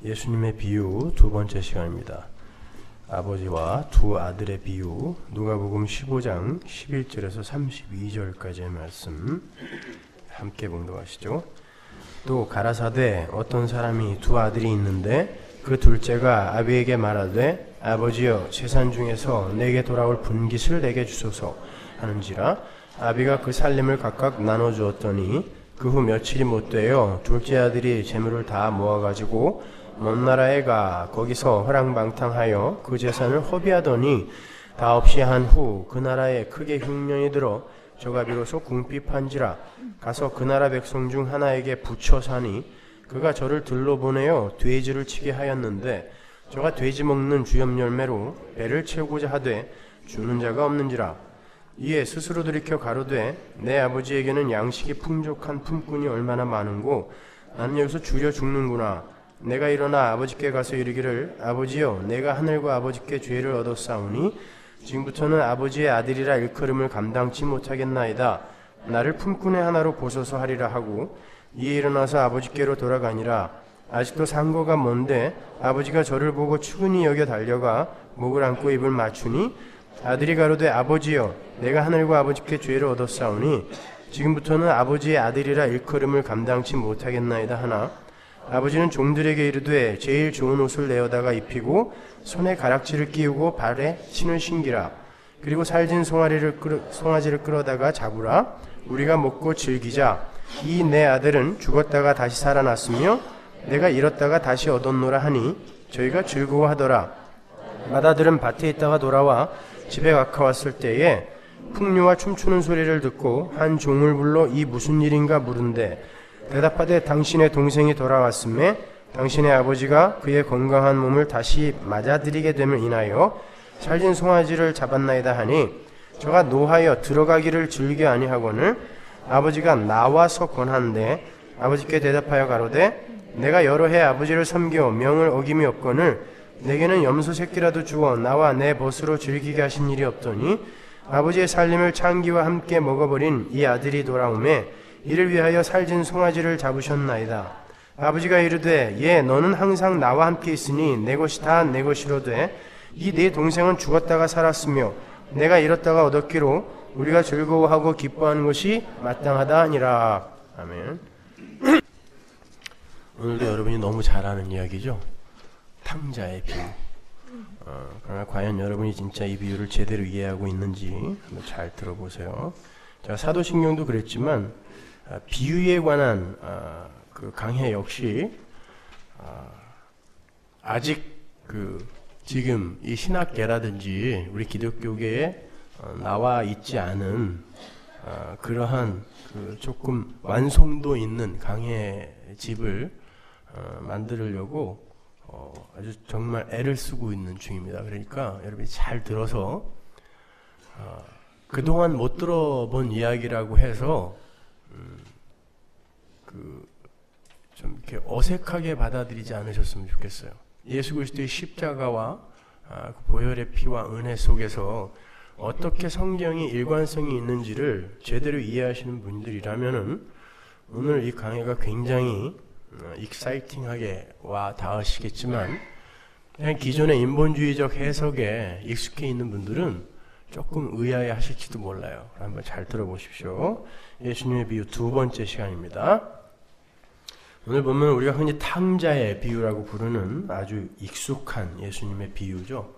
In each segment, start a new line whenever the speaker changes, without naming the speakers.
예수님의 비유 두 번째 시간입니다. 아버지와 두 아들의 비유, 누가복음 15장 11절에서 32절까지의 말씀 함께 봉독하시죠. 또 가라사대 어떤 사람이 두 아들이 있는데 그 둘째가 아비에게 말하되 아버지여 재산 중에서 내게 돌아올 분깃을 내게 주소서 하는지라 아비가 그 살림을 각각 나눠주었더니 그 후 며칠이 못되어 둘째 아들이 재물을 다 모아가지고 먼 나라에 가 거기서 허랑방탕하여 그 재산을 허비하더니 다 없이 한 후 그 나라에 크게 흉년이 들어 저가 비로소 궁핍한지라 가서 그 나라 백성 중 하나에게 부쳐 사니 그가 저를 들러보내어 돼지를 치게 하였는데 저가 돼지 먹는 주염 열매로 배를 채우고자 하되 주는 자가 없는지라. 이에 스스로 돌이켜 가로되 내 아버지에게는 양식이 풍족한 품꾼이 얼마나 많은고 나는 여기서 줄여 죽는구나. 내가 일어나 아버지께 가서 이르기를 아버지여 내가 하늘과 아버지께 죄를 얻었사오니 지금부터는 아버지의 아들이라 일컬음을 감당치 못하겠나이다. 나를 품꾼의 하나로 보소서 하리라 하고 이에 일어나서 아버지께로 돌아가니라. 아직도 상거가 먼데 아버지가 저를 보고 추근히 여겨 달려가 목을 안고 입을 맞추니 아들이 가로되 아버지여 내가 하늘과 아버지께 죄를 얻었사오니 지금부터는 아버지의 아들이라 일컬음을 감당치 못하겠나이다 하나 아버지는 종들에게 이르되 제일 좋은 옷을 내어다가 입히고 손에 가락지를 끼우고 발에 신을 신기라. 그리고 살진 송아지를 끌어다가 잡으라. 우리가 먹고 즐기자. 이 내 아들은 죽었다가 다시 살아났으며 내가 잃었다가 다시 얻었노라 하니 저희가 즐거워하더라. 맏아들은 밭에 있다가 돌아와 집에 가까웠을 때에 풍류와 춤추는 소리를 듣고 한 종을 불러 이 무슨 일인가 물은데 대답하되 당신의 동생이 돌아왔음에 당신의 아버지가 그의 건강한 몸을 다시 맞아들이게 됨을 인하여 살진 송아지를 잡았나이다 하니 저가 노하여 들어가기를 즐겨 아니하거늘 아버지가 나와서 권한데 아버지께 대답하여 가로되 내가 여러 해 아버지를 섬겨 명을 어김이 없거늘 내게는 염소 새끼라도 주어 나와 내 벗으로 즐기게 하신 일이 없더니 아버지의 살림을 창기와 함께 먹어버린 이 아들이 돌아오매 이를 위하여 살진 송아지를 잡으셨나이다. 아버지가 이르되 예 너는 항상 나와 함께 있으니 내 것이 다 내 것이로되 이 네 동생은 죽었다가 살았으며 내가 잃었다가 얻었기로 우리가 즐거워하고 기뻐하는 것이 마땅하다 하니라. 아멘. 오늘도 여러분이 너무 잘 아는 이야기죠. 탕자의 비유. 그러나 과연 여러분이 진짜 이 비유를 제대로 이해하고 있는지 한번 잘 들어보세요. 제가 사도신경도 그랬지만 비유에 관한 그 강해 역시 아직 지금 이 신학계라든지 우리 기독교계에 나와 있지 않은 그러한 조금 완성도 있는 강해 집을 만들려고 아주 정말 애를 쓰고 있는 중입니다. 그러니까 여러분이 잘 들어서 그동안 못 들어본 이야기라고 해서 좀 이렇게 어색하게 받아들이지 않으셨으면 좋겠어요. 예수 그리스도의 십자가와 그 보혈의 피와 은혜 속에서 어떻게 성경이 일관성이 있는지를 제대로 이해하시는 분들이라면은 오늘 이 강해가 굉장히 익사이팅하게 와 닿으시겠지만 그냥 기존의 인본주의적 해석에 익숙해 있는 분들은 조금 의아해 하실지도 몰라요. 한번 잘 들어보십시오. 예수님의 비유 두 번째 시간입니다. 오늘 보면 우리가 흔히 탕자의 비유라고 부르는 아주 익숙한 예수님의 비유죠.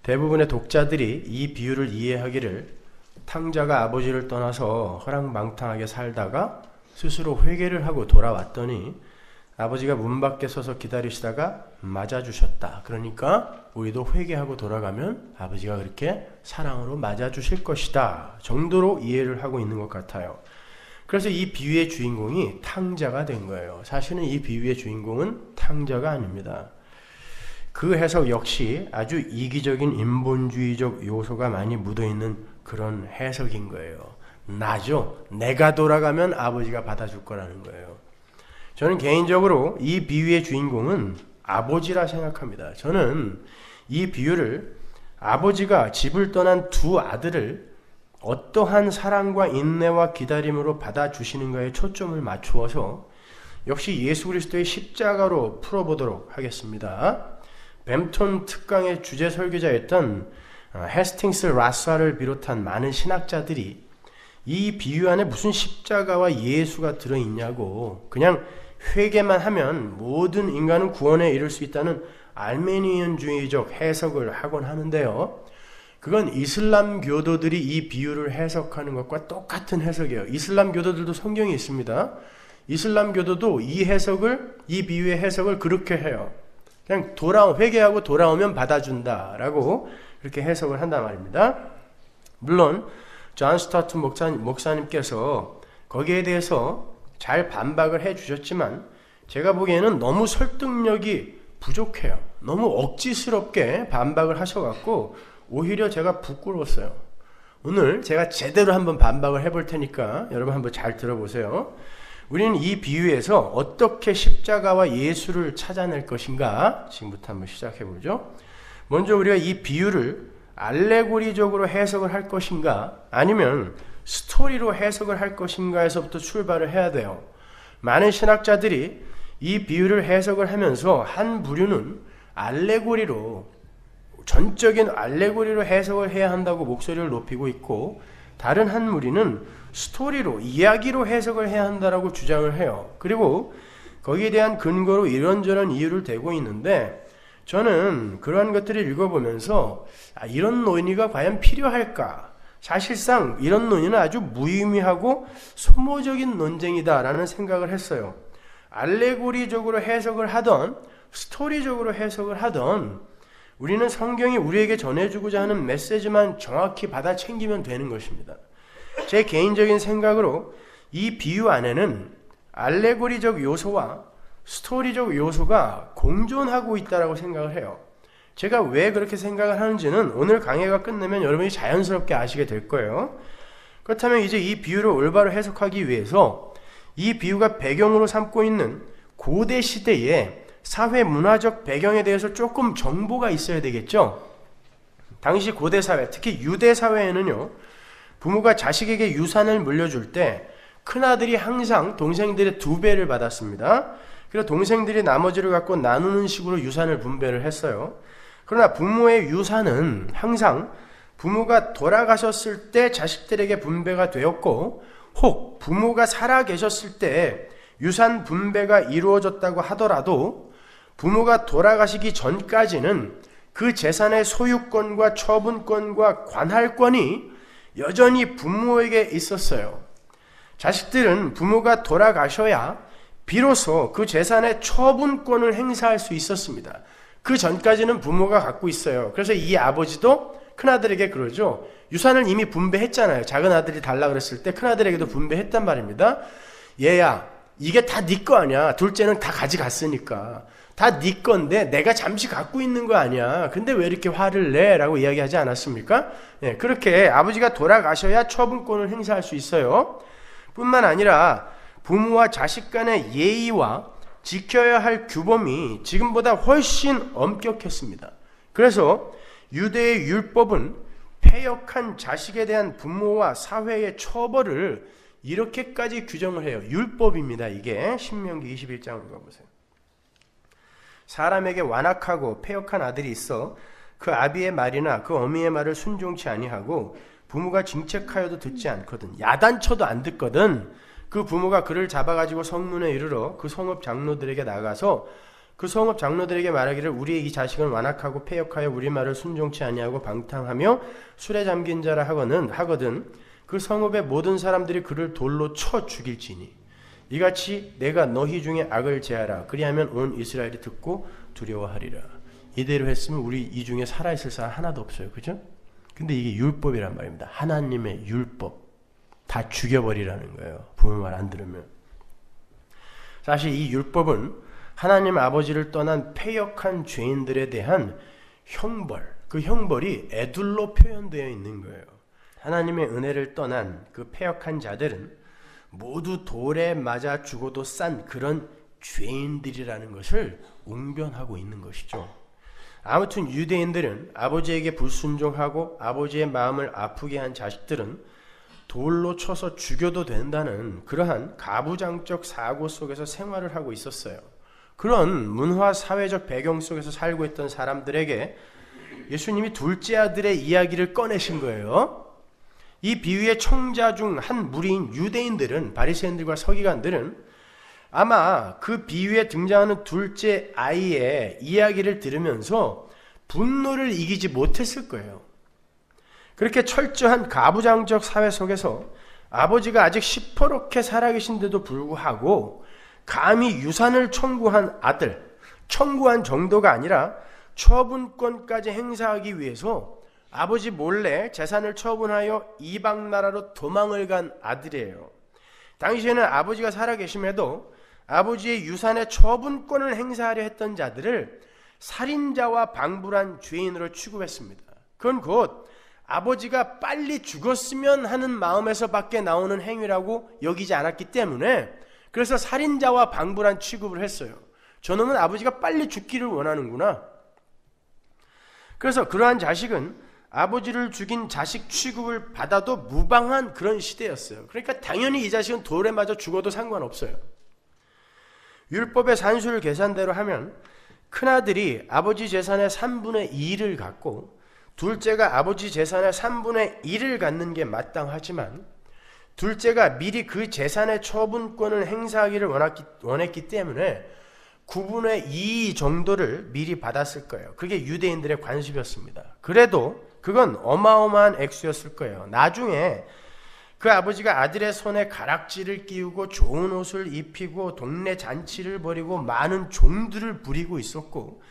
대부분의 독자들이 이 비유를 이해하기를 탕자가 아버지를 떠나서 허랑방탕하게 살다가 스스로 회개를 하고 돌아왔더니 아버지가 문 밖에 서서 기다리시다가 맞아주셨다. 그러니까 우리도 회개하고 돌아가면 아버지가 그렇게 사랑으로 맞아주실 것이다 정도로 이해를 하고 있는 것 같아요. 그래서 이 비유의 주인공이 탕자가 된 거예요. 사실은 이 비유의 주인공은 탕자가 아닙니다. 그 해석 역시 아주 이기적인 인본주의적 요소가 많이 묻어있는 그런 해석인 거예요. 나죠. 내가 돌아가면 아버지가 받아줄 거라는 거예요. 저는 개인적으로 이 비유의 주인공은 아버지라 생각합니다. 저는 이 비유를 아버지가 집을 떠난 두 아들을 어떠한 사랑과 인내와 기다림으로 받아주시는가에 초점을 맞추어서 역시 예수 그리스도의 십자가로 풀어보도록 하겠습니다. 뱀톤 특강의 주제 설교자였던 헤스팅스 라사를 비롯한 많은 신학자들이 이 비유 안에 무슨 십자가와 예수가 들어있냐고 그냥 회개만 하면 모든 인간은 구원에 이를 수 있다는 알메니언주의적 해석을 하곤 하는데요. 그건 이슬람 교도들이 이 비유를 해석하는 것과 똑같은 해석이에요. 이슬람 교도들도 성경이 있습니다. 이슬람 교도도 이 비유의 해석을 그렇게 해요. 그냥 회개하고 돌아오면 받아준다라고 그렇게 해석을 한단 말입니다. 물론 존 스타트 목사님께서 거기에 대해서 잘 반박을 해주셨지만 제가 보기에는 너무 설득력이 부족해요. 너무 억지스럽게 반박을 하셔갖고 오히려 제가 부끄러웠어요. 오늘 제가 제대로 한번 반박을 해볼 테니까 여러분 한번 잘 들어보세요. 우리는 이 비유에서 어떻게 십자가와 예수를 찾아낼 것인가 지금부터 한번 시작해보죠. 먼저 우리가 이 비유를 알레고리적으로 해석을 할 것인가 아니면 스토리로 해석을 할 것인가에서부터 출발을 해야 돼요. 많은 신학자들이 이 비유를 해석을 하면서 한 부류는 전적인 알레고리로 해석을 해야 한다고 목소리를 높이고 있고 다른 한 무리는 스토리로, 이야기로 해석을 해야 한다라고 주장을 해요. 그리고 거기에 대한 근거로 이런저런 이유를 대고 있는데 저는 그러한 것들을 읽어보면서 이런 논의가 과연 필요할까? 사실상 이런 논의는 아주 무의미하고 소모적인 논쟁이다라는 생각을 했어요. 알레고리적으로 해석을 하던 스토리적으로 해석을 하던 우리는 성경이 우리에게 전해주고자 하는 메시지만 정확히 받아 챙기면 되는 것입니다. 제 개인적인 생각으로 이 비유 안에는 알레고리적 요소와 스토리적 요소가 공존하고 있다고 생각을 해요. 제가 왜 그렇게 생각을 하는지는 오늘 강해가 끝나면 여러분이 자연스럽게 아시게 될 거예요. 그렇다면 이제 이 비유를 올바로 해석하기 위해서 이 비유가 배경으로 삼고 있는 고대 시대의 사회 문화적 배경에 대해서 조금 정보가 있어야 되겠죠. 당시 고대 사회, 특히 유대 사회에는요, 부모가 자식에게 유산을 물려줄 때 큰아들이 항상 동생들의 2배를 받았습니다. 그래서 동생들이 나머지를 갖고 나누는 식으로 유산을 분배를 했어요. 그러나 부모의 유산은 항상 부모가 돌아가셨을 때 자식들에게 분배가 되었고 혹 부모가 살아 계셨을 때 유산 분배가 이루어졌다고 하더라도 부모가 돌아가시기 전까지는 그 재산의 소유권과 처분권과 관할권이 여전히 부모에게 있었어요. 자식들은 부모가 돌아가셔야 비로소 그 재산의 처분권을 행사할 수 있었습니다. 그 전까지는 부모가 갖고 있어요. 그래서 이 아버지도 큰아들에게 그러죠. 유산을 이미 분배했잖아요. 작은 아들이 달라 그랬을 때 큰아들에게도 분배했단 말입니다. 얘야, 이게 다 네 거 아니야. 둘째는 다 가져갔으니까. 다 네 건데 내가 잠시 갖고 있는 거 아니야. 근데 왜 이렇게 화를 내? 라고 이야기하지 않았습니까? 네, 그렇게 아버지가 돌아가셔야 처분권을 행사할 수 있어요. 뿐만 아니라 부모와 자식 간의 예의와 지켜야 할 규범이 지금보다 훨씬 엄격했습니다. 그래서 유대의 율법은 패역한 자식에 대한 부모와 사회의 처벌을 이렇게까지 규정을 해요. 율법입니다. 이게 신명기 21장으로 가보세요. 사람에게 완악하고 패역한 아들이 있어 그 아비의 말이나 그 어미의 말을 순종치 아니하고 부모가 징책하여도 듣지 않거든. 야단쳐도 안 듣거든. 그 부모가 그를 잡아가지고 성문에 이르러 그 성읍 장로들에게 나가서 그 성읍 장로들에게 말하기를 우리의 이 자식은 완악하고 패역하여 우리 말을 순종치 아니하고 방탕하며 술에 잠긴 자라 하거든 그 성읍의 모든 사람들이 그를 돌로 쳐 죽일지니 이같이 내가 너희 중에 악을 제하라. 그리하면 온 이스라엘이 듣고 두려워하리라. 이대로 했으면 우리 이 중에 살아있을 사람 하나도 없어요. 그죠? 근데 이게 율법이란 말입니다. 하나님의 율법. 다 죽여버리라는 거예요. 부모 말 안 들으면. 사실 이 율법은 하나님 아버지를 떠난 패역한 죄인들에 대한 형벌, 그 형벌이 애둘로 표현되어 있는 거예요. 하나님의 은혜를 떠난 그 패역한 자들은 모두 돌에 맞아 죽어도 싼 그런 죄인들이라는 것을 웅변하고 있는 것이죠. 아무튼 유대인들은 아버지에게 불순종하고 아버지의 마음을 아프게 한 자식들은 돌로 쳐서 죽여도 된다는 그러한 가부장적 사고 속에서 생활을 하고 있었어요. 그런 문화 사회적 배경 속에서 살고 있던 사람들에게 예수님이 둘째 아들의 이야기를 꺼내신 거예요. 이 비유의 청자 중 한 무리인 유대인들은, 바리새인들과 서기관들은 아마 그 비유에 등장하는 둘째 아이의 이야기를 들으면서 분노를 이기지 못했을 거예요. 그렇게 철저한 가부장적 사회 속에서 아버지가 아직 시퍼렇게 살아계신데도 불구하고 감히 유산을 청구한 아들, 청구한 정도가 아니라 처분권까지 행사하기 위해서 아버지 몰래 재산을 처분하여 이방 나라로 도망을 간 아들이에요. 당시에는 아버지가 살아계심에도 아버지의 유산의 처분권을 행사하려 했던 자들을 살인자와 방불한 죄인으로 취급했습니다. 그건 곧 아버지가 빨리 죽었으면 하는 마음에서 밖에 나오는 행위라고 여기지 않았기 때문에, 그래서 살인자와 방불한 취급을 했어요. 저놈은 아버지가 빨리 죽기를 원하는구나. 그래서 그러한 자식은 아버지를 죽인 자식 취급을 받아도 무방한 그런 시대였어요. 그러니까 당연히 이 자식은 돌에 맞아 죽어도 상관없어요. 율법의 산술 계산대로 하면 큰아들이 아버지 재산의 3분의 2를 갖고 둘째가 아버지 재산의 3분의 1을 갖는 게 마땅하지만, 둘째가 미리 그 재산의 처분권을 행사하기를 원했기 때문에 9분의 2 정도를 미리 받았을 거예요. 그게 유대인들의 관습이었습니다. 그래도 그건 어마어마한 액수였을 거예요. 나중에 그 아버지가 아들의 손에 가락지를 끼우고 좋은 옷을 입히고 동네 잔치를 벌이고 많은 종들을 부리고 있었고,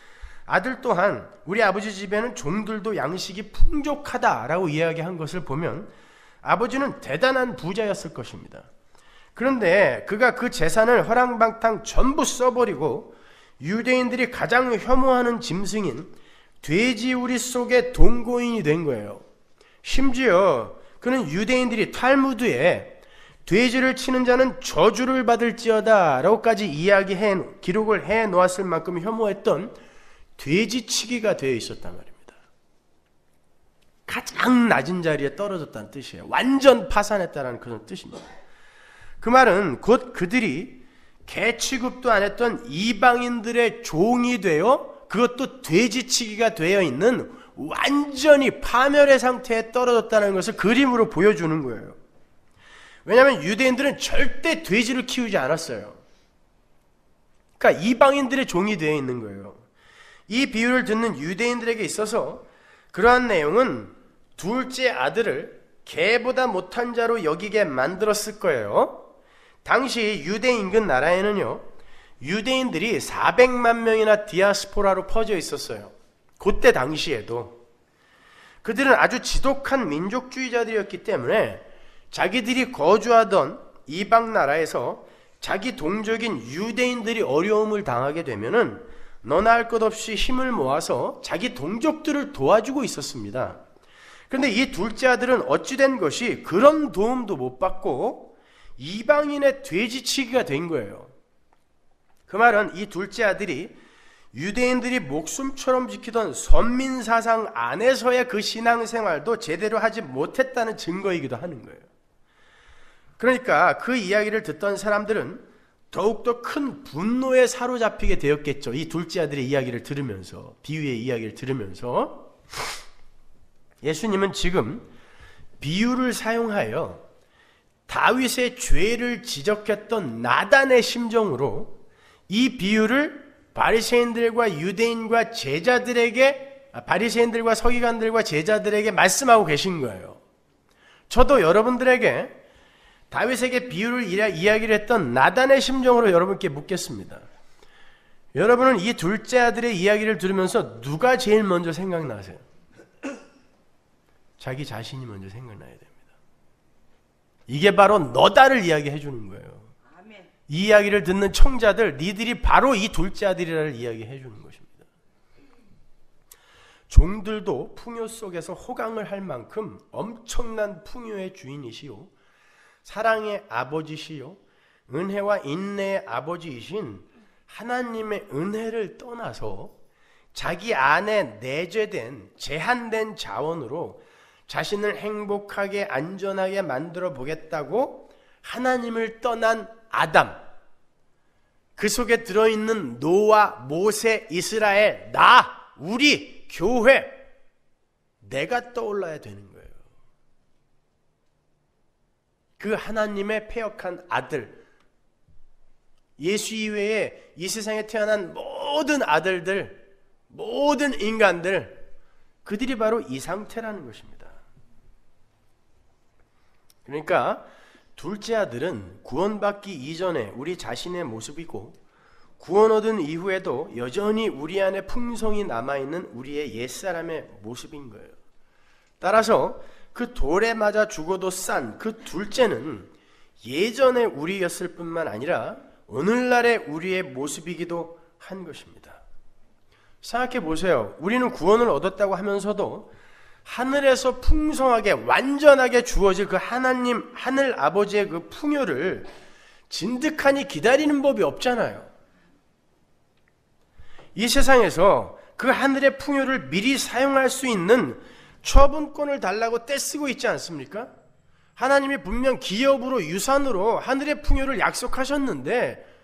아들 또한 우리 아버지 집에는 종들도 양식이 풍족하다라고 이야기한 것을 보면 아버지는 대단한 부자였을 것입니다. 그런데 그가 그 재산을 허랑방탕 전부 써버리고 유대인들이 가장 혐오하는 짐승인 돼지우리 속의 동거인이 된 거예요. 심지어 그는 유대인들이 탈무드에 돼지를 치는 자는 저주를 받을지어다 라고까지 기록을 해 놓았을 만큼 혐오했던 돼지치기가 되어 있었단 말입니다. 가장 낮은 자리에 떨어졌다는 뜻이에요. 완전 파산했다는 그런 뜻입니다. 그 말은 곧 그들이 개 취급도 안 했던 이방인들의 종이 되어, 그것도 돼지치기가 되어 있는 완전히 파멸의 상태에 떨어졌다는 것을 그림으로 보여주는 거예요. 왜냐하면 유대인들은 절대 돼지를 키우지 않았어요. 그러니까 이방인들의 종이 되어 있는 거예요. 이 비유를 듣는 유대인들에게 있어서 그러한 내용은 둘째 아들을 개보다 못한 자로 여기게 만들었을 거예요. 당시 유대 인근 나라에는요, 유대인들이 400만 명이나 디아스포라로 퍼져 있었어요. 그때 당시에도. 그들은 아주 지독한 민족주의자들이었기 때문에 자기들이 거주하던 이방 나라에서 자기 동족인 유대인들이 어려움을 당하게 되면은 너나 할 것 없이 힘을 모아서 자기 동족들을 도와주고 있었습니다. 그런데 이 둘째 아들은 어찌된 것이 그런 도움도 못 받고 이방인의 돼지치기가 된 거예요. 그 말은 이 둘째 아들이 유대인들이 목숨처럼 지키던 선민사상 안에서의 그 신앙생활도 제대로 하지 못했다는 증거이기도 하는 거예요. 그러니까 그 이야기를 듣던 사람들은 더욱더 큰 분노에 사로잡히게 되었겠죠. 이 둘째 아들의 이야기를 들으면서, 비유의 이야기를 들으면서. 예수님은 지금 비유를 사용하여 다윗의 죄를 지적했던 나단의 심정으로 이 비유를 바리새인들과 유대인과 제자들에게, 바리새인들과 서기관들과 제자들에게 말씀하고 계신 거예요. 저도 여러분들에게 다윗에게 비유를 이야기를 했던 나단의 심정으로 여러분께 묻겠습니다. 여러분은 이 둘째 아들의 이야기를 들으면서 누가 제일 먼저 생각나세요? 자기 자신이 먼저 생각나야 됩니다. 이게 바로 너다를 이야기해 주는 거예요. 아멘. 이 이야기를 듣는 청자들, 니들이 바로 이 둘째 아들이라를 이야기해 주는 것입니다. 종들도 풍요 속에서 호강을 할 만큼 엄청난 풍요의 주인이시요, 사랑의 아버지시요, 은혜와 인내의 아버지이신 하나님의 은혜를 떠나서 자기 안에 내재된 제한된 자원으로 자신을 행복하게 안전하게 만들어 보겠다고 하나님을 떠난 아담, 그 속에 들어있는 노아, 모세, 이스라엘, 나, 우리, 교회, 내가 떠올라야 되는 거예요. 그 하나님의 패역한 아들, 예수 이외에 이 세상에 태어난 모든 아들들, 모든 인간들, 그들이 바로 이 상태라는 것입니다. 그러니까 둘째 아들은 구원받기 이전에 우리 자신의 모습이고, 구원 얻은 이후에도 여전히 우리 안에 풍성이 남아있는 우리의 옛사람의 모습인 거예요. 따라서 그 돌에 맞아 죽어도 싼 그 둘째는 예전의 우리였을 뿐만 아니라 오늘날의 우리의 모습이기도 한 것입니다. 생각해 보세요. 우리는 구원을 얻었다고 하면서도 하늘에서 풍성하게 완전하게 주어질 그 하나님, 하늘 아버지의 그 풍요를 진득하니 기다리는 법이 없잖아요. 이 세상에서 그 하늘의 풍요를 미리 사용할 수 있는 처분권을 달라고 떼쓰고 있지 않습니까? 하나님이 분명 기업으로, 유산으로 하늘의 풍요를 약속하셨는데,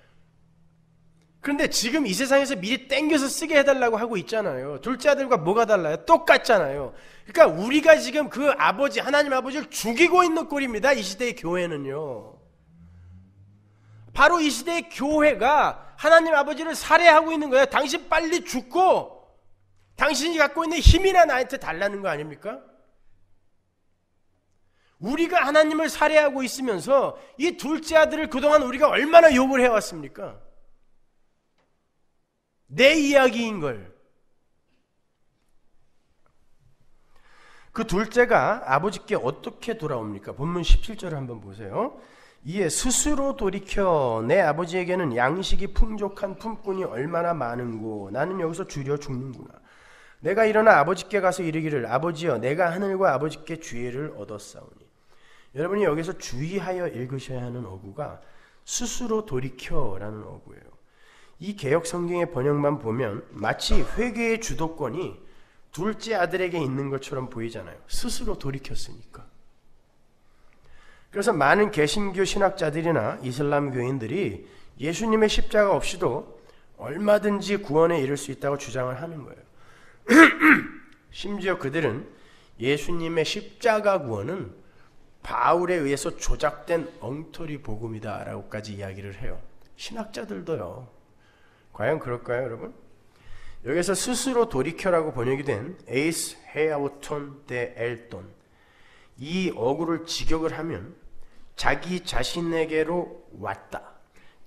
그런데 지금 이 세상에서 미리 땡겨서 쓰게 해달라고 하고 있잖아요. 둘째 아들과 뭐가 달라요? 똑같잖아요. 그러니까 우리가 지금 그 아버지, 하나님 아버지를 죽이고 있는 꼴입니다. 이 시대의 교회는요. 바로 이 시대의 교회가 하나님 아버지를 살해하고 있는 거예요. 당신 빨리 죽고 당신이 갖고 있는 힘이나 나한테 달라는 거 아닙니까? 우리가 하나님을 살해하고 있으면서 이 둘째 아들을 그동안 우리가 얼마나 욕을 해왔습니까? 내 이야기인 걸. 그 둘째가 아버지께 어떻게 돌아옵니까? 본문 17절을 한번 보세요. 이에 스스로 돌이켜 내 아버지에게는 양식이 풍족한 품꾼이 얼마나 많은고 나는 여기서 줄여 죽는구나. 내가 일어나 아버지께 가서 이르기를 아버지여 내가 하늘과 아버지께 주의를 얻었사오니. 여러분이 여기서 주의하여 읽으셔야 하는 어구가 스스로 돌이켜라는 어구예요. 이 개역 성경의 번역만 보면 마치 회개의 주도권이 둘째 아들에게 있는 것처럼 보이잖아요. 스스로 돌이켰으니까. 그래서 많은 개신교 신학자들이나 이슬람 교인들이 예수님의 십자가 없이도 얼마든지 구원에 이를 수 있다고 주장을 하는 거예요. 심지어 그들은 예수님의 십자가 구원은 바울에 의해서 조작된 엉터리 복음이다 라고까지 이야기를 해요. 신학자들도요. 과연 그럴까요, 여러분? 여기서 스스로 돌이켜라고 번역이 된 에이스 헤아우톤 데 엘돈, 이 어구를 직역을 하면 자기 자신에게로 왔다,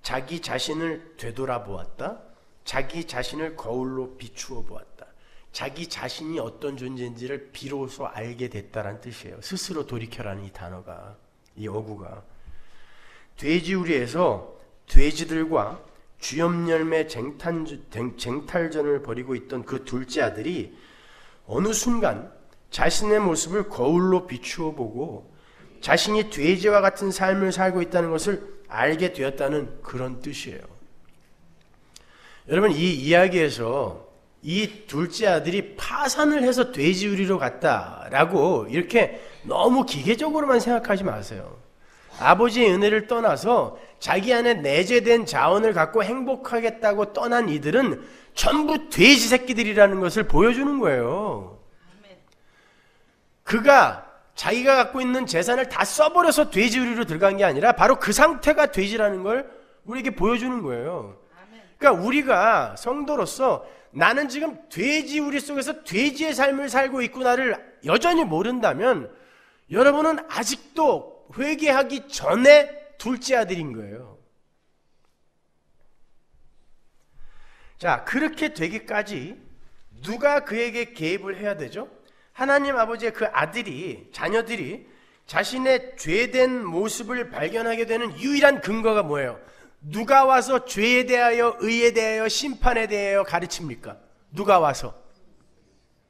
자기 자신을 되돌아보았다, 자기 자신을 거울로 비추어 보았다, 자기 자신이 어떤 존재인지를 비로소 알게 됐다라는 뜻이에요. 스스로 돌이켜라는 이 단어가, 이 어구가. 돼지우리에서 돼지들과 쥐염열매 쟁탈전을 벌이고 있던 그 둘째 아들이 어느 순간 자신의 모습을 거울로 비추어 보고 자신이 돼지와 같은 삶을 살고 있다는 것을 알게 되었다는 그런 뜻이에요. 여러분, 이 이야기에서 이 둘째 아들이 파산을 해서 돼지우리로 갔다라고 이렇게 너무 기계적으로만 생각하지 마세요. 아버지의 은혜를 떠나서 자기 안에 내재된 자원을 갖고 행복하겠다고 떠난 이들은 전부 돼지 새끼들이라는 것을 보여주는 거예요. 그가 자기가 갖고 있는 재산을 다 써버려서 돼지우리로 들어간 게 아니라 바로 그 상태가 돼지라는 걸 우리에게 보여주는 거예요. 그러니까 우리가 성도로서 나는 지금 돼지우리 속에서 돼지의 삶을 살고 있구나를 여전히 모른다면 여러분은 아직도 회개하기 전에 둘째 아들인 거예요. 자, 그렇게 되기까지 누가 그에게 개입을 해야 되죠? 하나님 아버지의 그 아들이, 자녀들이 자신의 죄된 모습을 발견하게 되는 유일한 근거가 뭐예요? 누가 와서 죄에 대하여, 의에 대하여, 심판에 대하여 가르칩니까? 누가 와서?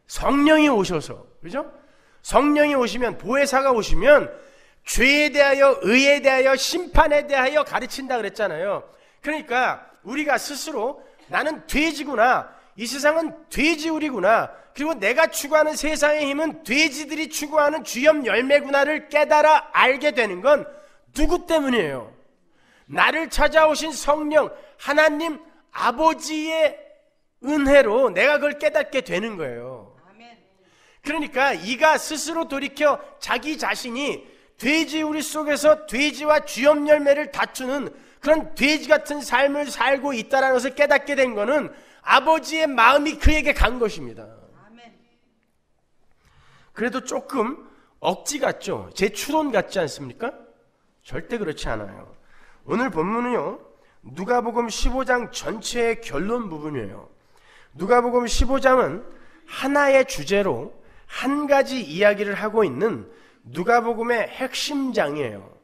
성령이 오셔서, 그죠? 성령이 오시면, 보혜사가 오시면 죄에 대하여, 의에 대하여, 심판에 대하여 가르친다 그랬잖아요. 그러니까 우리가 스스로 나는 돼지구나, 이 세상은 돼지우리구나, 그리고 내가 추구하는 세상의 힘은 돼지들이 추구하는 주염 열매구나를 깨달아 알게 되는 건 누구 때문이에요? 나를 찾아오신 성령 하나님 아버지의 은혜로 내가 그걸 깨닫게 되는 거예요. 그러니까 이가 스스로 돌이켜 자기 자신이 돼지 우리 속에서 돼지와 주염 열매를 다투는 그런 돼지 같은 삶을 살고 있다는 것을 깨닫게 된 것은 아버지의 마음이 그에게 간 것입니다. 그래도 조금 억지 같죠? 제 추론 같지 않습니까? 절대 그렇지 않아요. 오늘 본문은요, 누가복음 15장 전체의 결론 부분이에요. 누가복음 15장은 하나의 주제로 한 가지 이야기를 하고 있는 누가복음의 핵심장이에요.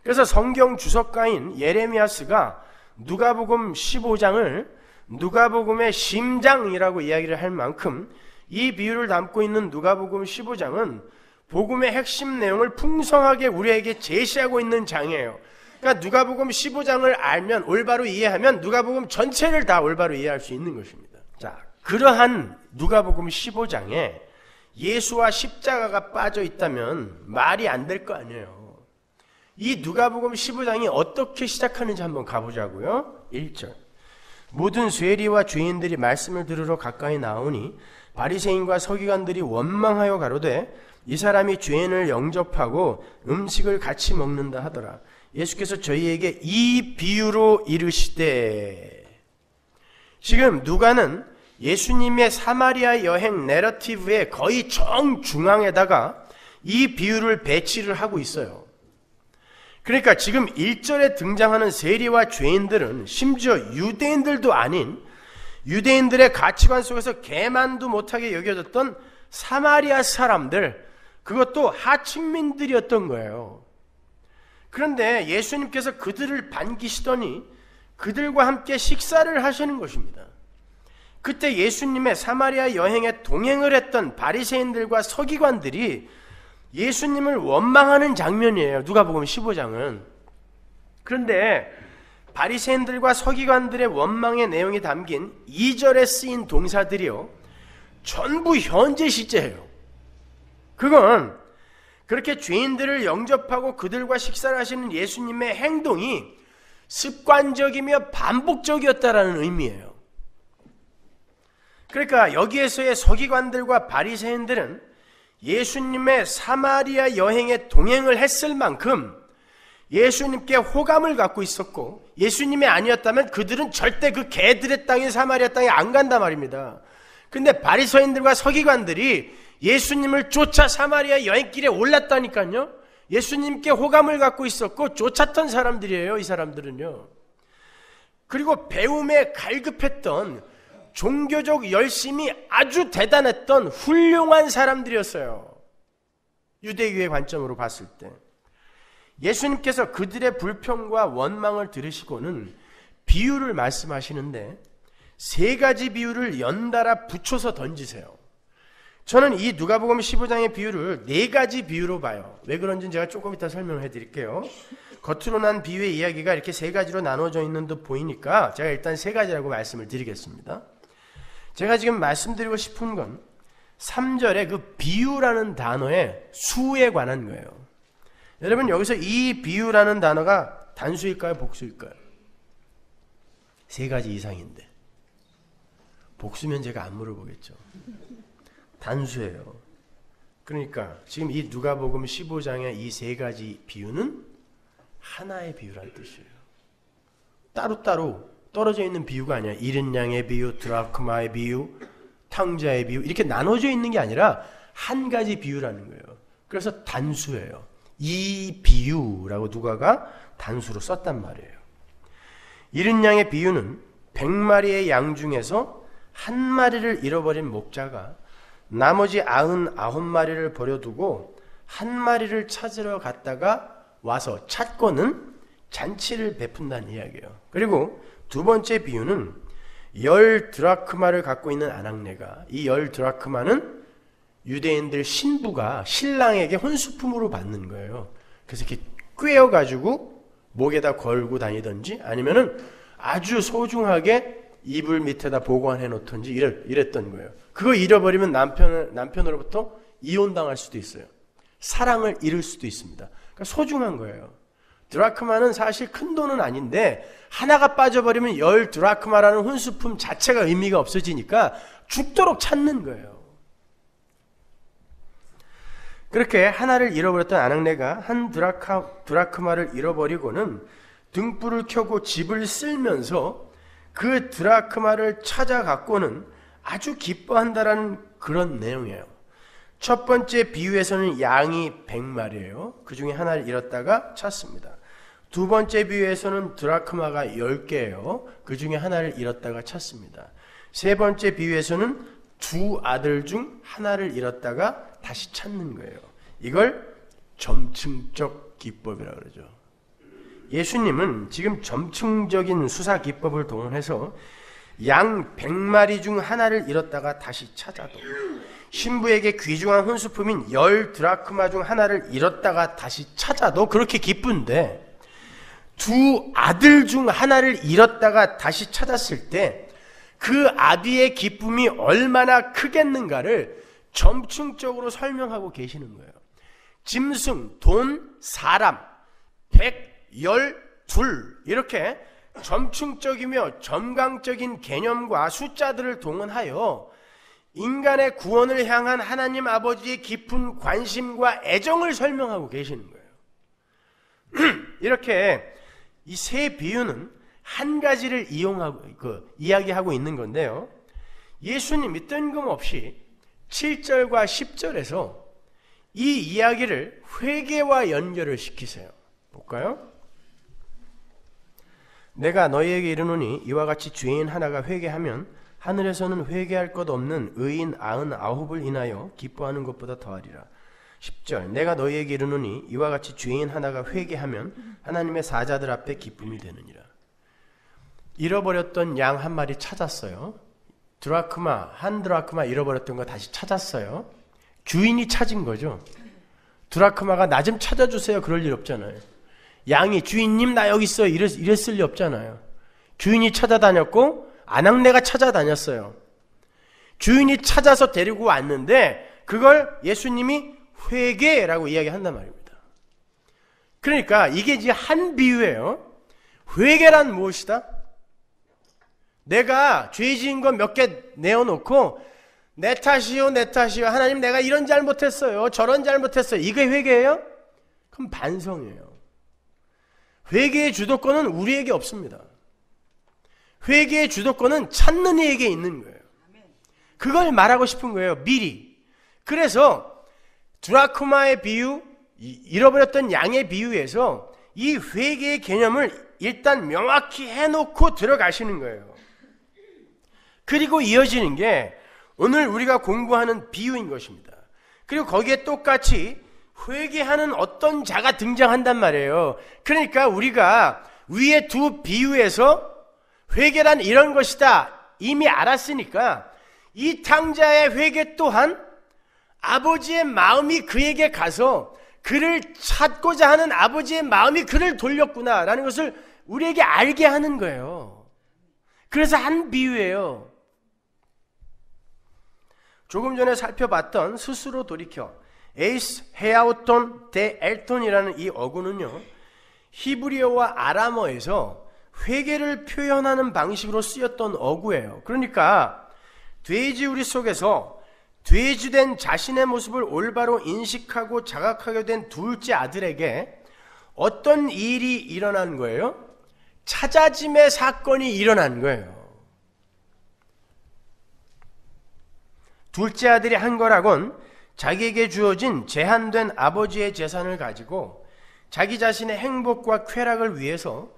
그래서 성경 주석가인 예레미야스가 누가복음 15장을 누가복음의 심장이라고 이야기를 할 만큼 이 비유를 담고 있는 누가복음 15장은 복음의 핵심 내용을 풍성하게 우리에게 제시하고 있는 장이에요. 그러니까 누가복음 15장을 알면, 올바로 이해하면 누가복음 전체를 다 올바로 이해할 수 있는 것입니다. 자, 그러한 누가복음 15장에 예수와 십자가가 빠져 있다면 말이 안 될 거 아니에요. 이 누가복음 15장이 어떻게 시작하는지 한번 가보자고요. 1절. 모든税리와 죄인들이 말씀을 들으러 가까이 나오니 바리새인과 서기관들이 원망하여 가로되 이 사람이 죄인을 영접하고 음식을 같이 먹는다 하더라. 예수께서 저희에게 이 비유로 이르시되, 지금 누가는 예수님의 사마리아 여행 내러티브의 거의 정중앙에다가 이 비유를 배치를 하고 있어요. 그러니까 지금 1절에 등장하는 세리와 죄인들은 심지어 유대인들도 아닌 유대인들의 가치관 속에서 개만도 못하게 여겨졌던 사마리아 사람들, 그것도 하층민들이었던 거예요. 그런데 예수님께서 그들을 반기시더니 그들과 함께 식사를 하시는 것입니다. 그때 예수님의 사마리아 여행에 동행을 했던 바리새인들과 서기관들이 예수님을 원망하는 장면이에요. 누가복음 15장은. 그런데 바리새인들과 서기관들의 원망의 내용이 담긴 2절에 쓰인 동사들이요, 전부 현재 시제예요. 그건 그렇게 죄인들을 영접하고 그들과 식사를 하시는 예수님의 행동이 습관적이며 반복적이었다라는 의미예요. 그러니까 여기에서의 서기관들과 바리새인들은 예수님의 사마리아 여행에 동행을 했을 만큼 예수님께 호감을 갖고 있었고, 예수님이 아니었다면 그들은 절대 그 개들의 땅인 사마리아 땅에 안 간단 말입니다. 근데 바리새인들과 서기관들이 예수님을 쫓아 사마리아 여행길에 올랐다니까요. 예수님께 호감을 갖고 있었고 쫓았던 사람들이에요, 이 사람들은요. 그리고 배움에 갈급했던, 종교적 열심이 아주 대단했던 훌륭한 사람들이었어요. 유대교의 관점으로 봤을 때. 예수님께서 그들의 불평과 원망을 들으시고는 비유를 말씀하시는데 세 가지 비유를 연달아 붙여서 던지세요. 저는 이 누가복음 15장의 비유를 네 가지 비유로 봐요. 왜 그런지는 제가 조금 이따 설명해 드릴게요. 겉으로 난 비유의 이야기가 이렇게 세 가지로 나눠져 있는 듯 보이니까 제가 일단 세 가지라고 말씀을 드리겠습니다. 제가 지금 말씀드리고 싶은 건 3절의 그 비유라는 단어의 수에 관한 거예요. 여러분, 여기서 이 비유라는 단어가 단수일까요, 복수일까요? 세 가지 이상인데 복수면 제가 안 물어보겠죠. 단수예요. 그러니까 지금 이 누가복음 15장의 이 세 가지 비유는 하나의 비유란 뜻이에요. 따로따로 떨어져 있는 비유가 아니야. 잃은 양의 비유, 드라크마의 비유, 탕자의 비유, 이렇게 나눠져 있는 게 아니라 한 가지 비유라는 거예요. 그래서 단수예요. 이 비유라고 누가가 단수로 썼단 말이에요. 잃은 양의 비유는 100마리의 양 중에서 한 마리를 잃어버린 목자가 나머지 99마리를 버려두고 한 마리를 찾으러 갔다가 와서 찾고는 잔치를 베푼다는 이야기예요. 그리고 두 번째 비유는 10드라크마를 갖고 있는 아낙네가, 이 10드라크마는 유대인들 신부가 신랑에게 혼수품으로 받는 거예요. 그래서 이렇게 꿰어가지고 목에다 걸고 다니든지 아니면은 아주 소중하게 이불 밑에다 보관해 놓던지 이랬던 거예요. 그거 잃어버리면 남편으로부터 이혼당할 수도 있어요. 사랑을 잃을 수도 있습니다. 그러니까 소중한 거예요. 드라크마는 사실 큰 돈은 아닌데 하나가 빠져버리면 10 드라크마라는 혼수품 자체가 의미가 없어지니까 죽도록 찾는 거예요. 그렇게 하나를 잃어버렸던 아낙네가 한 드라크마를 잃어버리고는 등불을 켜고 집을 쓸면서 그 드라크마를 찾아갖고는 아주 기뻐한다라는 그런 내용이에요. 첫 번째 비유에서는 양이 100마리예요. 그 중에 하나를 잃었다가 찾습니다. 두 번째 비유에서는 드라크마가 10개예요. 그 중에 하나를 잃었다가 찾습니다. 세 번째 비유에서는 두 아들 중 하나를 잃었다가 다시 찾는 거예요. 이걸 점층적 기법이라고 그러죠. 예수님은 지금 점층적인 수사 기법을 동원해서 양 100마리 중 하나를 잃었다가 다시 찾아도, 신부에게 귀중한 혼수품인 10 드라크마 중 하나를 잃었다가 다시 찾아도 그렇게 기쁜데, 두 아들 중 하나를 잃었다가 다시 찾았을 때 그 아비의 기쁨이 얼마나 크겠는가를 점층적으로 설명하고 계시는 거예요. 짐승, 돈, 사람, 112 이렇게 점층적이며 점강적인 개념과 숫자들을 동원하여 인간의 구원을 향한 하나님 아버지의 깊은 관심과 애정을 설명하고 계시는 거예요. 이렇게 이 세 비유는 한 가지를 이야기하고 있는 건데요. 예수님이 뜬금없이 7절과 10절에서 이 이야기를 회개와 연결을 시키세요. 볼까요? 내가 너희에게 이르노니 이와 같이 죄인 하나가 회개하면 하늘에서는 회개할 것 없는 의인 99을 인하여 기뻐하는 것보다 더하리라. 10절 내가 너희에게 이르노니 이와 같이 죄인 하나가 회개하면 하나님의 사자들 앞에 기쁨이 되느니라. 잃어버렸던 양 한 마리 찾았어요. 한 드라크마 잃어버렸던 거 다시 찾았어요. 주인이 찾은 거죠. 드라크마가 나 좀 찾아주세요 그럴 일 없잖아요. 양이 주인님 나 여기 있어요 이랬을 리 없잖아요. 주인이 찾아다녔고 아낙네가 찾아다녔어요. 주인이 찾아서 데리고 왔는데 그걸 예수님이 회개라고 이야기한단 말입니다. 그러니까 이게 이제 한 비유예요. 회개란 무엇이다? 내가 죄 지은 거 몇 개 내어놓고 내 탓이요 하나님 내가 이런 잘못했어요 저런 잘못했어요 이게 회개예요? 그럼 반성이에요. 회개의 주도권은 우리에게 없습니다. 회개의 주도권은 찾는 이에게 있는 거예요. 그걸 말하고 싶은 거예요. 미리. 그래서 드라크마의 비유, 잃어버렸던 양의 비유에서 이 회개의 개념을 일단 명확히 해놓고 들어가시는 거예요. 그리고 이어지는 게 오늘 우리가 공부하는 비유인 것입니다. 그리고 거기에 똑같이 회개하는 어떤 자가 등장한단 말이에요. 그러니까 우리가 위에 두 비유에서 회개란 이런 것이다 이미 알았으니까 이 탕자의 회개 또한 아버지의 마음이 그에게 가서 그를 찾고자 하는 아버지의 마음이 그를 돌렸구나라는 것을 우리에게 알게 하는 거예요. 그래서 한 비유예요. 조금 전에 살펴봤던 스스로 돌이켜 에이스 헤아우톤 데 엘톤이라는 이 어구는요, 히브리어와 아람어에서 회개를 표현하는 방식으로 쓰였던 어구예요. 그러니까 돼지우리 속에서 돼지된 자신의 모습을 올바로 인식하고 자각하게 된 둘째 아들에게 어떤 일이 일어난 거예요? 찾아짐의 사건이 일어난 거예요. 둘째 아들이 한 거라곤 자기에게 주어진 제한된 아버지의 재산을 가지고 자기 자신의 행복과 쾌락을 위해서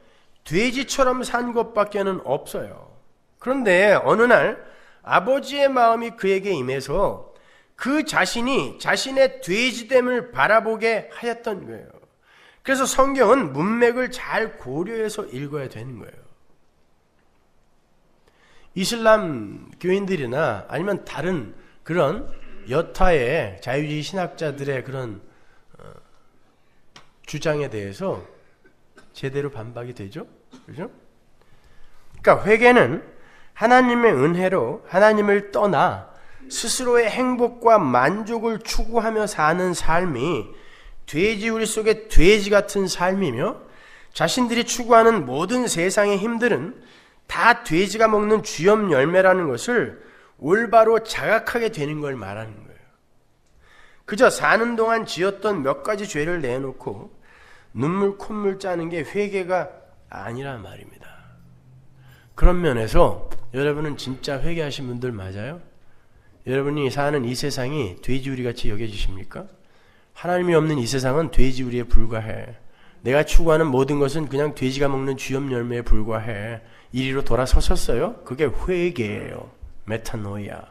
돼지처럼 산 것밖에는 없어요. 그런데 어느 날 아버지의 마음이 그에게 임해서 그 자신이 자신의 돼지됨을 바라보게 하였던 거예요. 그래서 성경은 문맥을 잘 고려해서 읽어야 되는 거예요. 이슬람 교인들이나 아니면 다른 그런 여타의 자유주의 신학자들의 그런 주장에 대해서 제대로 반박이 되죠? 그죠? 그러니까 회개는 하나님의 은혜로 하나님을 떠나 스스로의 행복과 만족을 추구하며 사는 삶이 돼지우리 속의 돼지 같은 삶이며, 자신들이 추구하는 모든 세상의 힘들은 다 돼지가 먹는 쥐염 열매라는 것을 올바로 자각하게 되는 걸 말하는 거예요. 그저 사는 동안 지었던 몇 가지 죄를 내놓고 눈물 콧물 짜는 게 회개가 아니란 말입니다. 그런 면에서 여러분은 진짜 회개하신 분들 맞아요? 여러분이 사는 이 세상이 돼지우리같이 여겨지십니까? 하나님이 없는 이 세상은 돼지우리에 불과해. 내가 추구하는 모든 것은 그냥 돼지가 먹는 쥐염 열매에 불과해. 이리로 돌아서셨어요? 그게 회개예요. 메타노이아.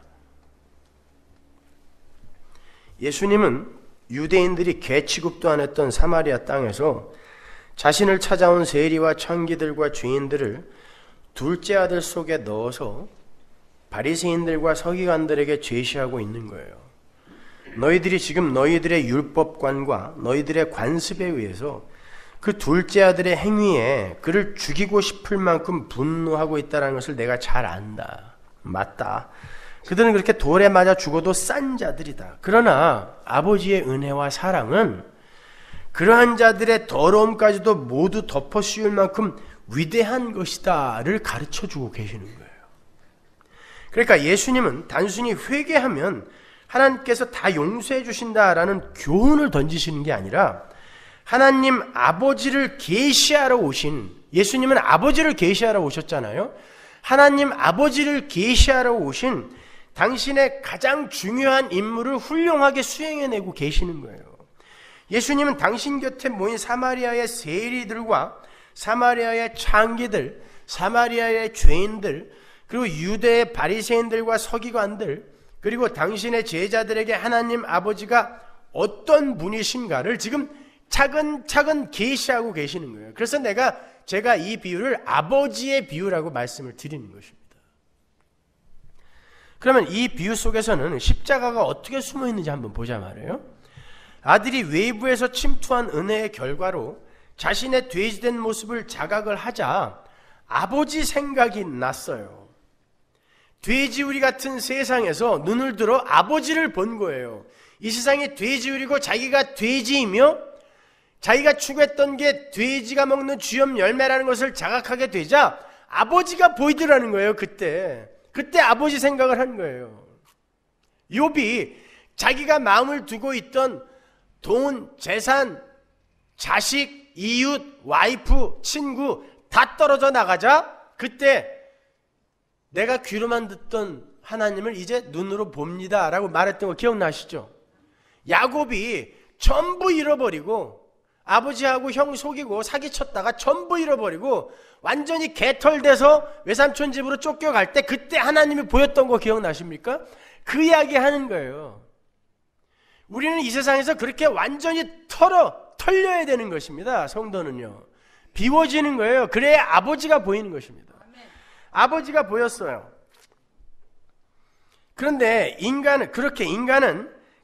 예수님은 유대인들이 개 취급도 안 했던 사마리아 땅에서 자신을 찾아온 세리와 창기들과 죄인들을 둘째 아들 속에 넣어서 바리새인들과 서기관들에게 제시하고 있는 거예요. 너희들이 지금 너희들의 율법관과 너희들의 관습에 의해서 그 둘째 아들의 행위에 그를 죽이고 싶을 만큼 분노하고 있다는 것을 내가 잘 안다. 맞다. 그들은 그렇게 돌에 맞아 죽어도 싼 자들이다. 그러나 아버지의 은혜와 사랑은 그러한 자들의 더러움까지도 모두 덮어 씌울 만큼 위대한 것이다를 가르쳐주고 계시는 거예요. 그러니까 예수님은 단순히 회개하면 하나님께서 다 용서해 주신다라는 교훈을 던지시는 게 아니라, 하나님 아버지를 계시하러 오신, 예수님은 아버지를 계시하러 오셨잖아요. 하나님 아버지를 계시하러 오신 당신의 가장 중요한 임무를 훌륭하게 수행해내고 계시는 거예요. 예수님은 당신 곁에 모인 사마리아의 세리들과 사마리아의 창기들, 사마리아의 죄인들, 그리고 유대의 바리새인들과 서기관들, 그리고 당신의 제자들에게 하나님 아버지가 어떤 분이신가를 지금 차근차근 계시하고 계시는 거예요. 그래서 제가 이 비유를 아버지의 비유라고 말씀을 드리는 것입니다. 그러면 이 비유 속에서는 십자가가 어떻게 숨어 있는지 한번 보자 말이에요. 아들이 외부에서 침투한 은혜의 결과로 자신의 돼지된 모습을 자각을 하자 아버지 생각이 났어요. 돼지우리 같은 세상에서 눈을 들어 아버지를 본 거예요. 이 세상이 돼지우리고 자기가 돼지이며 자기가 추구했던 게 돼지가 먹는 쥐염 열매라는 것을 자각하게 되자 아버지가 보이더라는 거예요. 그때 아버지 생각을 한 거예요. 욥이 자기가 마음을 두고 있던 돈, 재산, 자식, 이웃, 와이프, 친구 다 떨어져 나가자 그때 내가 귀로만 듣던 하나님을 이제 눈으로 봅니다 라고 말했던 거 기억나시죠? 야곱이 전부 잃어버리고 아버지하고 형 속이고 사기쳤다가 전부 잃어버리고 완전히 개털돼서 외삼촌 집으로 쫓겨갈 때 그때 하나님이 보였던 거 기억나십니까? 그 이야기 하는 거예요. 우리는 이 세상에서 그렇게 완전히 털려야 되는 것입니다. 성도는요. 비워지는 거예요. 그래야 아버지가 보이는 것입니다. 아버지가 보였어요. 그런데 인간은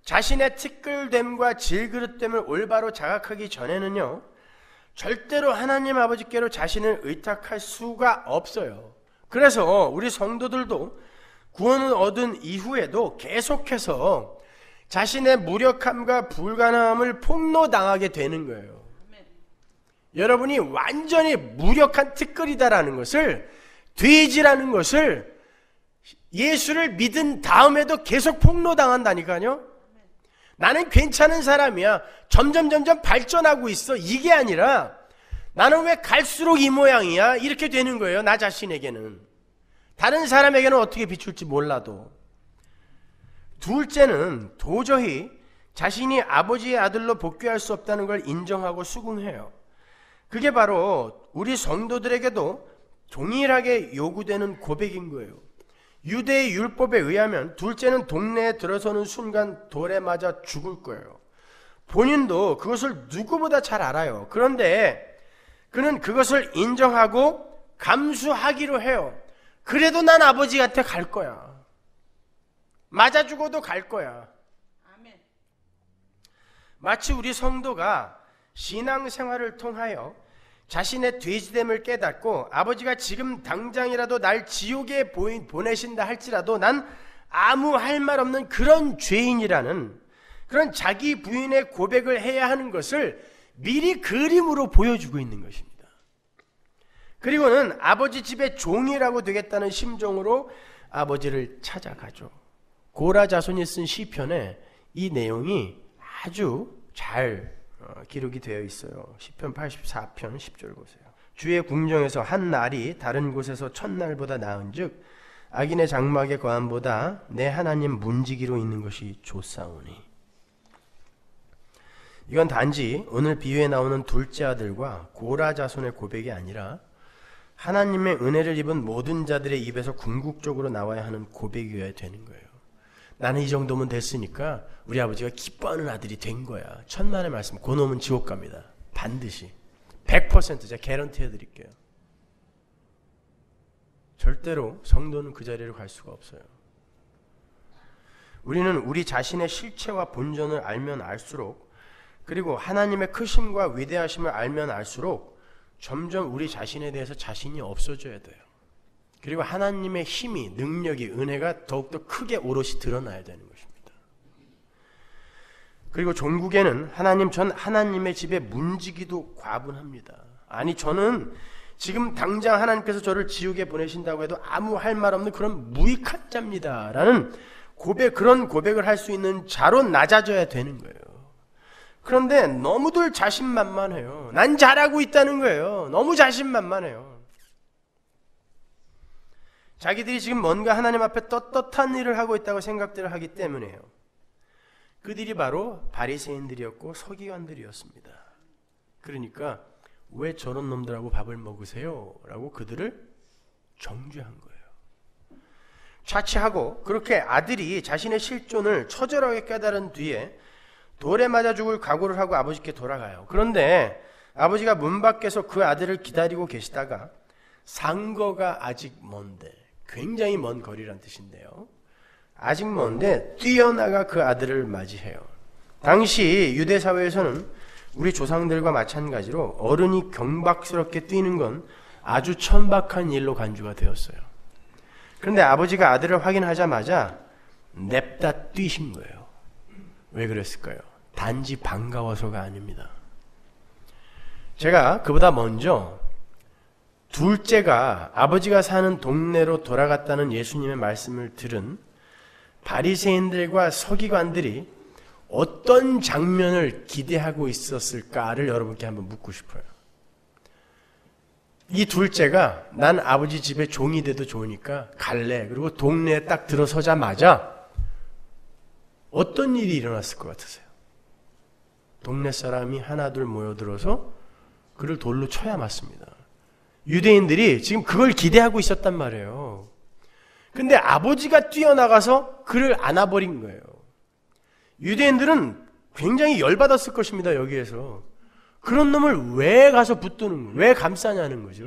자신의 티끌됨과 질그릇됨을 올바로 자각하기 전에는요, 절대로 하나님 아버지께로 자신을 의탁할 수가 없어요. 그래서 우리 성도들도 구원을 얻은 이후에도 계속해서 자신의 무력함과 불가능함을 폭로당하게 되는 거예요. 여러분이 완전히 무력한 티끌이다라는 것을, 돼지라는 것을 예수를 믿은 다음에도 계속 폭로당한다니까요. 나는 괜찮은 사람이야. 점점 발전하고 있어. 이게 아니라 나는 왜 갈수록 이 모양이야? 이렇게 되는 거예요. 나 자신에게는. 다른 사람에게는 어떻게 비출지 몰라도. 둘째는 도저히 자신이 아버지의 아들로 복귀할 수 없다는 걸 인정하고 수긍해요. 그게 바로 우리 성도들에게도 동일하게 요구되는 고백인 거예요. 유대의 율법에 의하면 둘째는 동네에 들어서는 순간 돌에 맞아 죽을 거예요. 본인도 그것을 누구보다 잘 알아요. 그런데 그는 그것을 인정하고 감수하기로 해요. 그래도 난 아버지한테 갈 거야. 맞아 죽어도 갈 거야. 마치 우리 성도가 신앙생활을 통하여 자신의 돼지됨을 깨닫고 아버지가 지금 당장이라도 날 지옥에 보내신다 할지라도 난 아무 할 말 없는 그런 죄인이라는 그런 자기 부인의 고백을 해야 하는 것을 미리 그림으로 보여주고 있는 것입니다. 그리고는 아버지 집의 종이라고 되겠다는 심정으로 아버지를 찾아가죠. 고라 자손이 쓴 시편에 이 내용이 아주 잘 기록이 되어 있어요. 시편 84편 10절 보세요. 주의 궁정에서 한 날이 다른 곳에서 첫날보다 나은즉 악인의 장막의 거함보다 내 하나님 문지기로 있는 것이 좋사오니. 이건 단지 오늘 비유에 나오는 둘째 아들과 고라 자손의 고백이 아니라 하나님의 은혜를 입은 모든 자들의 입에서 궁극적으로 나와야 하는 고백이어야 되는 거예요. 나는 이 정도면 됐으니까 우리 아버지가 기뻐하는 아들이 된 거야. 천만의 말씀. 그놈은 지옥 갑니다. 반드시. 100% 제가 개런티 해드릴게요. 절대로 성도는 그 자리로 갈 수가 없어요. 우리는 우리 자신의 실체와 본전을 알면 알수록, 그리고 하나님의 크심과 위대하심을 알면 알수록 점점 우리 자신에 대해서 자신이 없어져야 돼요. 그리고 하나님의 힘이, 능력이, 은혜가 더욱더 크게 오롯이 드러나야 되는 것입니다. 그리고 종국에는 전 하나님의 집에 문지기도 과분합니다. 아니, 저는 지금 당장 하나님께서 저를 지옥에 보내신다고 해도 아무 할 말 없는 그런 무익한 자입니다 라는 그런 고백을 할 수 있는 자로 낮아져야 되는 거예요. 그런데 너무들 자신만만해요. 난 잘하고 있다는 거예요. 너무 자신만만해요. 자기들이 지금 뭔가 하나님 앞에 떳떳한 일을 하고 있다고 생각들을 하기 때문에요. 그들이 바로 바리새인들이었고 서기관들이었습니다. 그러니까 왜 저런 놈들하고 밥을 먹으세요? 라고 그들을 정죄한 거예요. 자취하고 그렇게 아들이 자신의 실존을 처절하게 깨달은 뒤에 돌에 맞아 죽을 각오를 하고 아버지께 돌아가요. 그런데 아버지가 문 밖에서 그 아들을 기다리고 계시다가 상거가 아직 먼데, 굉장히 먼 거리란 뜻인데요. 아직 먼데 뛰어나가 그 아들을 맞이해요. 당시 유대 사회에서는 우리 조상들과 마찬가지로 어른이 경박스럽게 뛰는 건 아주 천박한 일로 간주가 되었어요. 그런데 아버지가 아들을 확인하자마자 냅다 뛰신 거예요. 왜 그랬을까요? 단지 반가워서가 아닙니다. 제가 그보다 먼저 둘째가 아버지가 사는 동네로 돌아갔다는 예수님의 말씀을 들은 바리새인들과 서기관들이 어떤 장면을 기대하고 있었을까를 여러분께 한번 묻고 싶어요. 이 둘째가 난 아버지 집에 종이 돼도 좋으니까 갈래. 그리고 동네에 딱 들어서자마자 어떤 일이 일어났을 것 같으세요? 동네 사람이 하나둘 모여들어서 그를 돌로 쳐야 맞습니다. 유대인들이 지금 그걸 기대하고 있었단 말이에요. 근데 아버지가 뛰어나가서 그를 안아버린 거예요. 유대인들은 굉장히 열받았을 것입니다. 여기에서. 그런 놈을 왜 가서 붙드는 거예요? 왜 감싸냐는 거죠.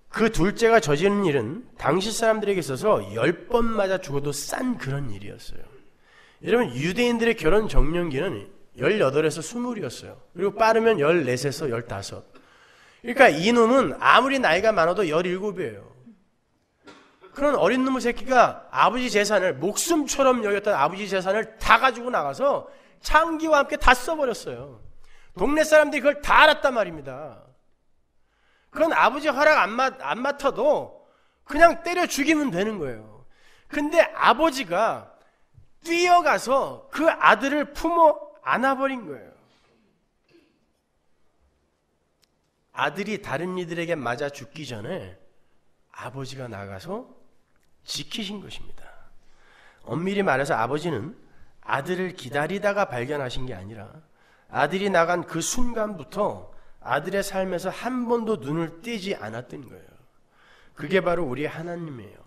그 둘째가 저지른 일은 당시 사람들에게 있어서 10번 맞아 죽어도 싼 그런 일이었어요. 여러분, 유대인들의 결혼 정년기는 18에서 20이었어요. 그리고 빠르면 14에서 15. 그러니까 이놈은 아무리 나이가 많아도 17이에요. 그런 어린 놈의 새끼가 아버지 재산을, 목숨처럼 여겼던 아버지 재산을 다 가지고 나가서 창기와 함께 다 써버렸어요. 동네 사람들이 그걸 다 알았단 말입니다. 그건 아버지 허락 안 맡아도 그냥 때려 죽이면 되는 거예요. 근데 아버지가 뛰어가서 그 아들을 품어 안아버린 거예요. 아들이 다른 이들에게 맞아 죽기 전에 아버지가 나가서 지키신 것입니다. 엄밀히 말해서 아버지는 아들을 기다리다가 발견하신 게 아니라 아들이 나간 그 순간부터 아들의 삶에서 한 번도 눈을 떼지 않았던 거예요. 그게 바로 우리 하나님이에요.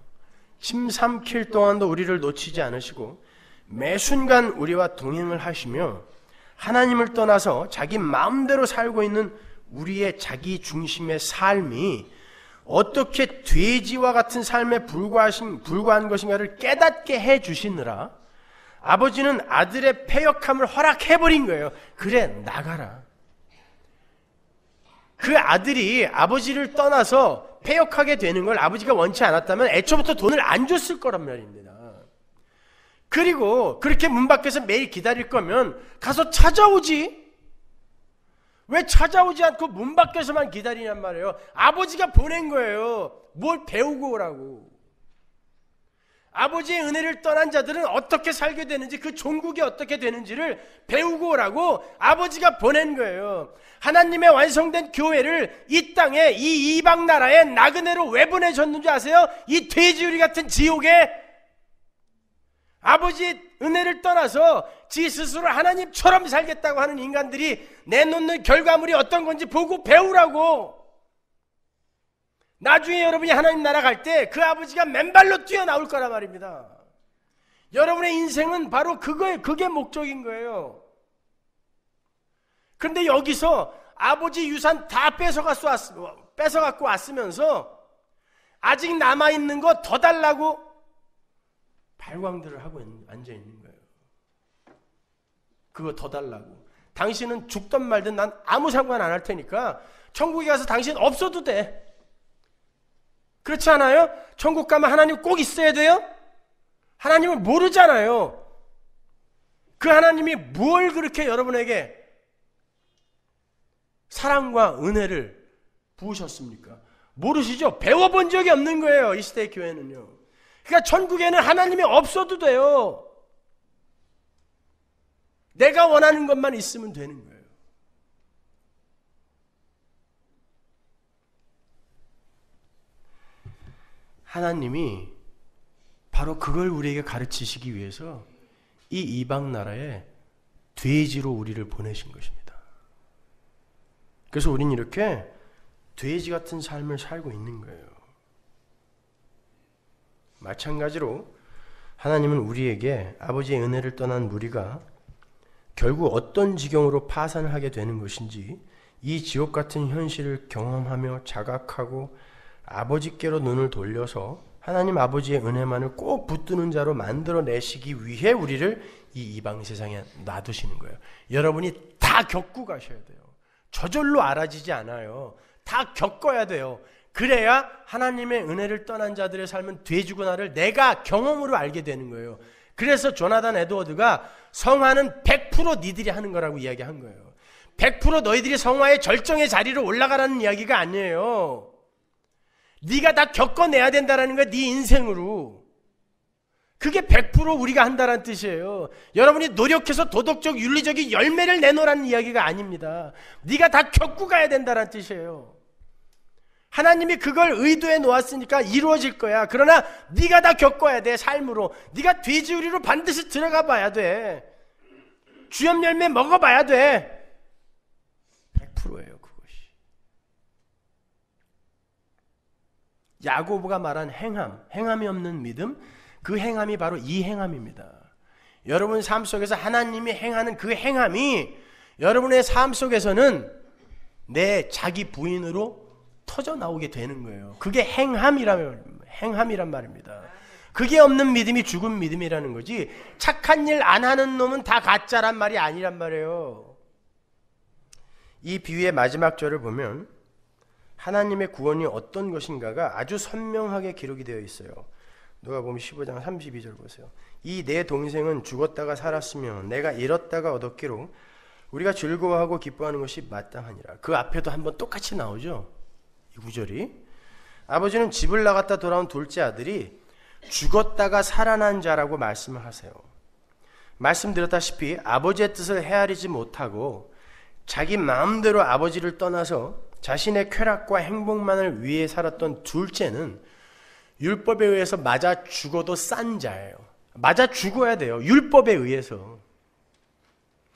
침 삼킬 동안도 우리를 놓치지 않으시고 매 순간 우리와 동행을 하시며 하나님을 떠나서 자기 마음대로 살고 있는 우리의 자기 중심의 삶이 어떻게 돼지와 같은 삶에 불과한 것인가를 깨닫게 해주시느라 아버지는 아들의 패역함을 허락해버린 거예요. 그래, 나가라. 그 아들이 아버지를 떠나서 패역하게 되는 걸 아버지가 원치 않았다면 애초부터 돈을 안 줬을 거란 말입니다. 그리고 그렇게 문 밖에서 매일 기다릴 거면 가서 찾아오지. 왜 찾아오지 않고 문 밖에서만 기다리냔 말이에요. 아버지가 보낸 거예요. 뭘 배우고 오라고. 아버지의 은혜를 떠난 자들은 어떻게 살게 되는지, 그 종국이 어떻게 되는지를 배우고 오라고 아버지가 보낸 거예요. 하나님의 완성된 교회를 이 땅에, 이 이방 나라에 나그네로 왜 보내셨는지 아세요? 이 돼지우리 같은 지옥에 아버지의 은혜를 떠나서 지 스스로 하나님처럼 살겠다고 하는 인간들이 내놓는 결과물이 어떤 건지 보고 배우라고. 나중에 여러분이 하나님 나라 갈 때 그 아버지가 맨발로 뛰어나올 거란 말입니다. 여러분의 인생은 바로 그게 목적인 거예요. 그런데 여기서 아버지 유산 다 뺏어갖고 왔으면서 아직 남아있는 거 더 달라고 발광들을 하고 앉아있는 거예요. 그거 더 달라고. 당신은 죽든 말든 난 아무 상관 안 할 테니까 천국에 가서 당신 없어도 돼. 그렇지 않아요? 천국 가면 하나님 꼭 있어야 돼요? 하나님을 모르잖아요. 그 하나님이 뭘 그렇게 여러분에게 사랑과 은혜를 부으셨습니까? 모르시죠? 배워본 적이 없는 거예요. 이 시대의 교회는요. 그러니까 천국에는 하나님이 없어도 돼요. 내가 원하는 것만 있으면 되는 거예요. 하나님이 바로 그걸 우리에게 가르치시기 위해서 이 이방 나라에 돼지로 우리를 보내신 것입니다. 그래서 우린 이렇게 돼지 같은 삶을 살고 있는 거예요. 마찬가지로 하나님은 우리에게 아버지의 은혜를 떠난 무리가 결국 어떤 지경으로 파산을 하게 되는 것인지 이 지옥 같은 현실을 경험하며 자각하고 아버지께로 눈을 돌려서 하나님 아버지의 은혜만을 꼭 붙드는 자로 만들어내시기 위해 우리를 이 이방 세상에 놔두시는 거예요. 여러분이 다 겪고 가셔야 돼요. 저절로 알아지지 않아요. 다 겪어야 돼요. 그래야 하나님의 은혜를 떠난 자들의 삶은 돼지구나를 내가 경험으로 알게 되는 거예요. 그래서 조나단 에드워드가 성화는 100% 니들이 하는 거라고 이야기한 거예요. 100% 너희들이 성화의 절정의 자리로 올라가라는 이야기가 아니에요. 네가 다 겪어내야 된다는 거야. 네 인생으로. 그게 100% 우리가 한다는 뜻이에요. 여러분이 노력해서 도덕적 윤리적인 열매를 내놓으라는 이야기가 아닙니다. 네가 다 겪고 가야 된다는 뜻이에요. 하나님이 그걸 의도해 놓았으니까 이루어질 거야. 그러나 네가 다 겪어야 돼. 삶으로. 네가 돼지우리로 반드시 들어가 봐야 돼. 주염 열매 먹어봐야 돼. 100%예요. 그것이. 야고보가 말한 행함이 없는 믿음, 그 행함이 바로 이 행함입니다. 여러분 삶 속에서 하나님이 행하는 그 행함이 여러분의 삶 속에서는 내 자기 부인으로 터져 나오게 되는 거예요. 그게 행함이란 말입니다. 그게 없는 믿음이 죽은 믿음이라는 거지, 착한 일 안 하는 놈은 다 가짜란 말이 아니란 말이에요. 이 비유의 마지막 절을 보면 하나님의 구원이 어떤 것인가가 아주 선명하게 기록이 되어 있어요. 누가복음 15장 32절 보세요. 이 내 동생은 죽었다가 살았으며 내가 잃었다가 얻었기로 우리가 즐거워하고 기뻐하는 것이 마땅하니라. 그 앞에도 한번 똑같이 나오죠. 이 구절이. 아버지는 집을 나갔다 돌아온 둘째 아들이 죽었다가 살아난 자라고 말씀을 하세요. 말씀드렸다시피 아버지의 뜻을 헤아리지 못하고 자기 마음대로 아버지를 떠나서 자신의 쾌락과 행복만을 위해 살았던 둘째는 율법에 의해서 맞아 죽어도 싼 자예요. 맞아 죽어야 돼요. 율법에 의해서.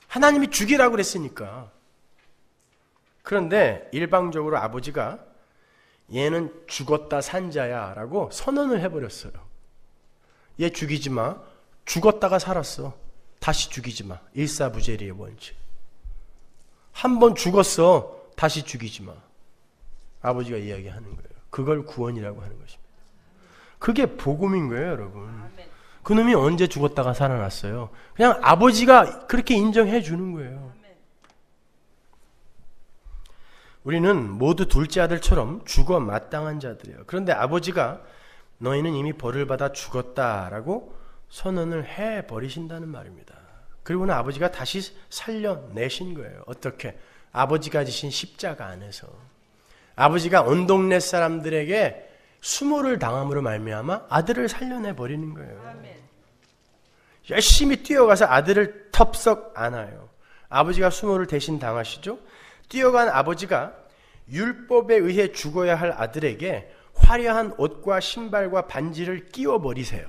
하나님이 죽이라고 그랬으니까. 그런데 일방적으로 아버지가 얘는 죽었다 산 자야 라고 선언을 해버렸어요. 얘 죽이지 마. 죽었다가 살았어. 다시 죽이지 마. 일사부재리의 원칙. 한 번 죽었어. 다시 죽이지 마. 아버지가 이야기하는 거예요. 그걸 구원이라고 하는 것입니다. 그게 복음인 거예요, 여러분. 그놈이 언제 죽었다가 살아났어요? 그냥 아버지가 그렇게 인정해 주는 거예요. 우리는 모두 둘째 아들처럼 죽어 마땅한 자들이에요. 그런데 아버지가 너희는 이미 벌을 받아 죽었다라고 선언을 해버리신다는 말입니다. 그리고는 아버지가 다시 살려내신 거예요. 어떻게? 아버지가 지신 십자가 안에서. 아버지가 온 동네 사람들에게 수모를 당함으로 말미암아 아들을 살려내버리는 거예요. 아멘. 열심히 뛰어가서 아들을 텁썩 안아요. 아버지가 수모를 대신 당하시죠. 뛰어간 아버지가 율법에 의해 죽어야 할 아들에게 화려한 옷과 신발과 반지를 끼워버리세요.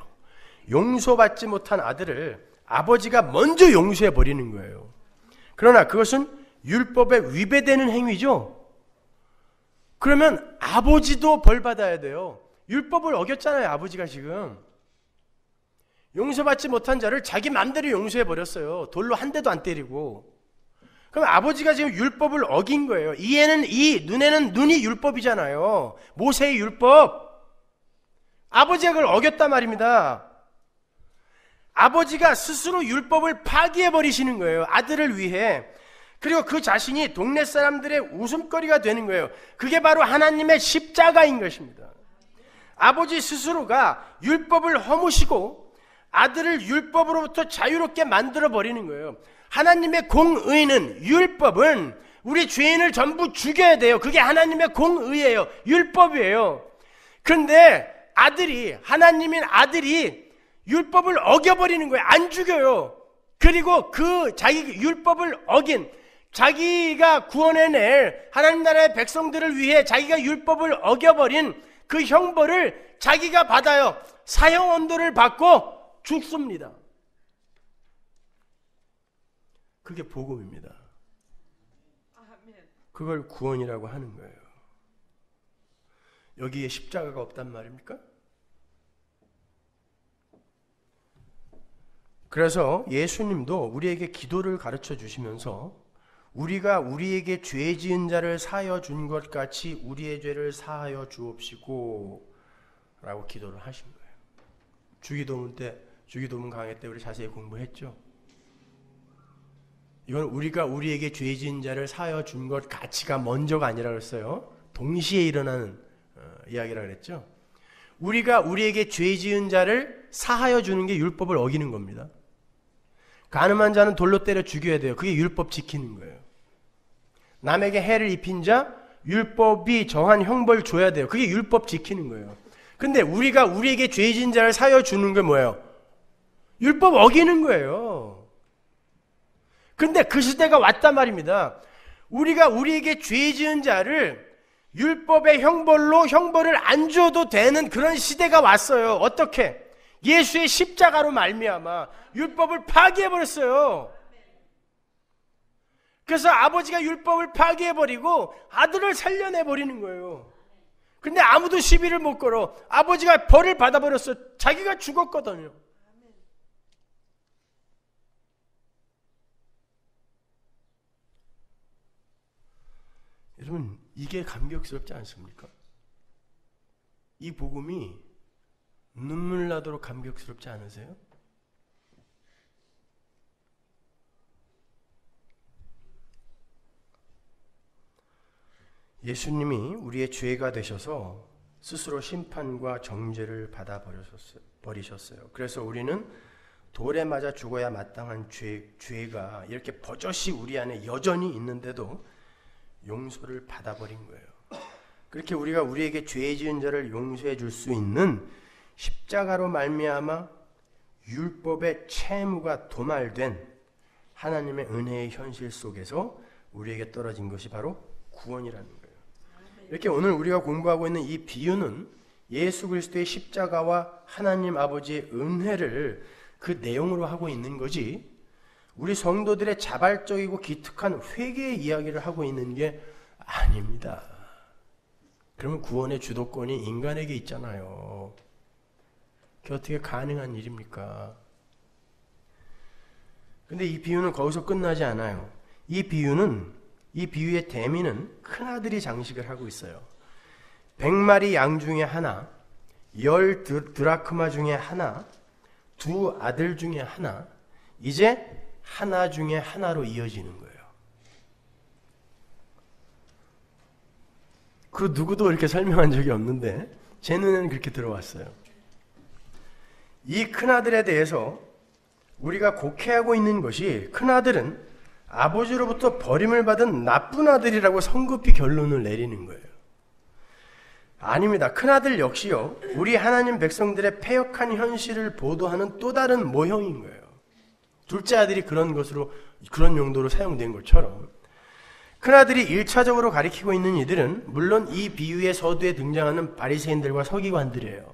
용서받지 못한 아들을 아버지가 먼저 용서해버리는 거예요. 그러나 그것은 율법에 위배되는 행위죠. 그러면 아버지도 벌 받아야 돼요. 율법을 어겼잖아요. 아버지가 지금. 용서받지 못한 자를 자기 맘대로 용서해버렸어요. 돌로 한 대도 안 때리고. 그럼 아버지가 지금 율법을 어긴 거예요. 이에는 이, 눈에는 눈이 율법이잖아요. 모세의 율법. 아버지가 그걸 어겼단 말입니다. 아버지가 스스로 율법을 파기해버리시는 거예요. 아들을 위해. 그리고 그 자신이 동네 사람들의 웃음거리가 되는 거예요. 그게 바로 하나님의 십자가인 것입니다. 아버지 스스로가 율법을 허무시고 아들을 율법으로부터 자유롭게 만들어버리는 거예요. 하나님의 공의는, 율법은 우리 죄인을 전부 죽여야 돼요. 그게 하나님의 공의예요. 율법이에요. 그런데 하나님인 아들이 율법을 어겨버리는 거예요. 안 죽여요. 그리고 그 자기 율법을 어긴, 자기가 구원해낼 하나님 나라의 백성들을 위해 자기가 율법을 어겨버린 그 형벌을 자기가 받아요. 사형 언도를 받고 죽습니다. 그게 복음입니다. 그걸 구원이라고 하는 거예요. 여기에 십자가가 없단 말입니까? 그래서 예수님도 우리에게 기도를 가르쳐 주시면서 우리가 우리에게 죄 지은 자를 사하여 준 것 같이 우리의 죄를 사하여 주옵시고 라고 기도를 하신 거예요. 주기도문 강의 때 우리 자세히 공부했죠. 이건 우리가 우리에게 죄 지은 자를 사하여 준 것 같이가 먼저가 아니라 그랬어요. 동시에 일어나는 이야기라 그랬죠. 우리가 우리에게 죄 지은 자를 사하여 주는 게 율법을 어기는 겁니다. 간음한 자는 돌로 때려 죽여야 돼요. 그게 율법 지키는 거예요. 남에게 해를 입힌 자, 율법이 정한 형벌 줘야 돼요. 그게 율법 지키는 거예요. 근데 우리가 우리에게 죄 지은 자를 사하여 주는 게 뭐예요? 율법 어기는 거예요. 근데 그 시대가 왔단 말입니다. 우리가 우리에게 죄 지은 자를 율법의 형벌을 안 줘도 되는 그런 시대가 왔어요. 어떻게? 예수의 십자가로 말미암아 율법을 파기해버렸어요. 그래서 아버지가 율법을 파기해버리고 아들을 살려내버리는 거예요. 근데 아무도 시비를 못 걸어. 아버지가 벌을 받아버렸어요. 자기가 죽었거든요. 여러분, 이게 감격스럽지 않습니까? 이 복음이 눈물 나도록 감격스럽지 않으세요? 예수님이 우리의 죄가 되셔서 스스로 심판과 정죄를 받아버리셨어요. 그래서 우리는 돌에 맞아 죽어야 마땅한 죄가 이렇게 버젓이 우리 안에 여전히 있는데도 용서를 받아버린 거예요. 그렇게 우리가 우리에게 죄 지은 자를 용서해 줄 수 있는 십자가로 말미암아 율법의 채무가 도말된 하나님의 은혜의 현실 속에서 우리에게 떨어진 것이 바로 구원이라는 거예요. 이렇게 오늘 우리가 공부하고 있는 이 비유는 예수 그리스도의 십자가와 하나님 아버지의 은혜를 그 내용으로 하고 있는 거지, 우리 성도들의 자발적이고 기특한 회개의 이야기를 하고 있는 게 아닙니다. 그러면 구원의 주도권이 인간에게 있잖아요. 그게 어떻게 가능한 일입니까? 근데 이 비유는 거기서 끝나지 않아요. 이 비유의 대미는 큰아들이 장식을 하고 있어요. 100마리 양 중에 하나, 10 드라크마 중에 하나, 2 아들 중에 하나, 이제 하나 중에 하나로 이어지는 거예요. 그 누구도 이렇게 설명한 적이 없는데 제 눈에는 그렇게 들어왔어요. 이 큰아들에 대해서 우리가 곡해하고 있는 것이 큰아들은 아버지로부터 버림을 받은 나쁜 아들이라고 성급히 결론을 내리는 거예요. 아닙니다. 큰아들 역시요, 우리 하나님 백성들의 패역한 현실을 보도하는 또 다른 모형인 거예요. 둘째 아들이 그런 용도로 사용된 것처럼 큰아들이 1차적으로 가리키고 있는 이들은 물론 이 비유의 서두에 등장하는 바리새인들과 서기관들이에요.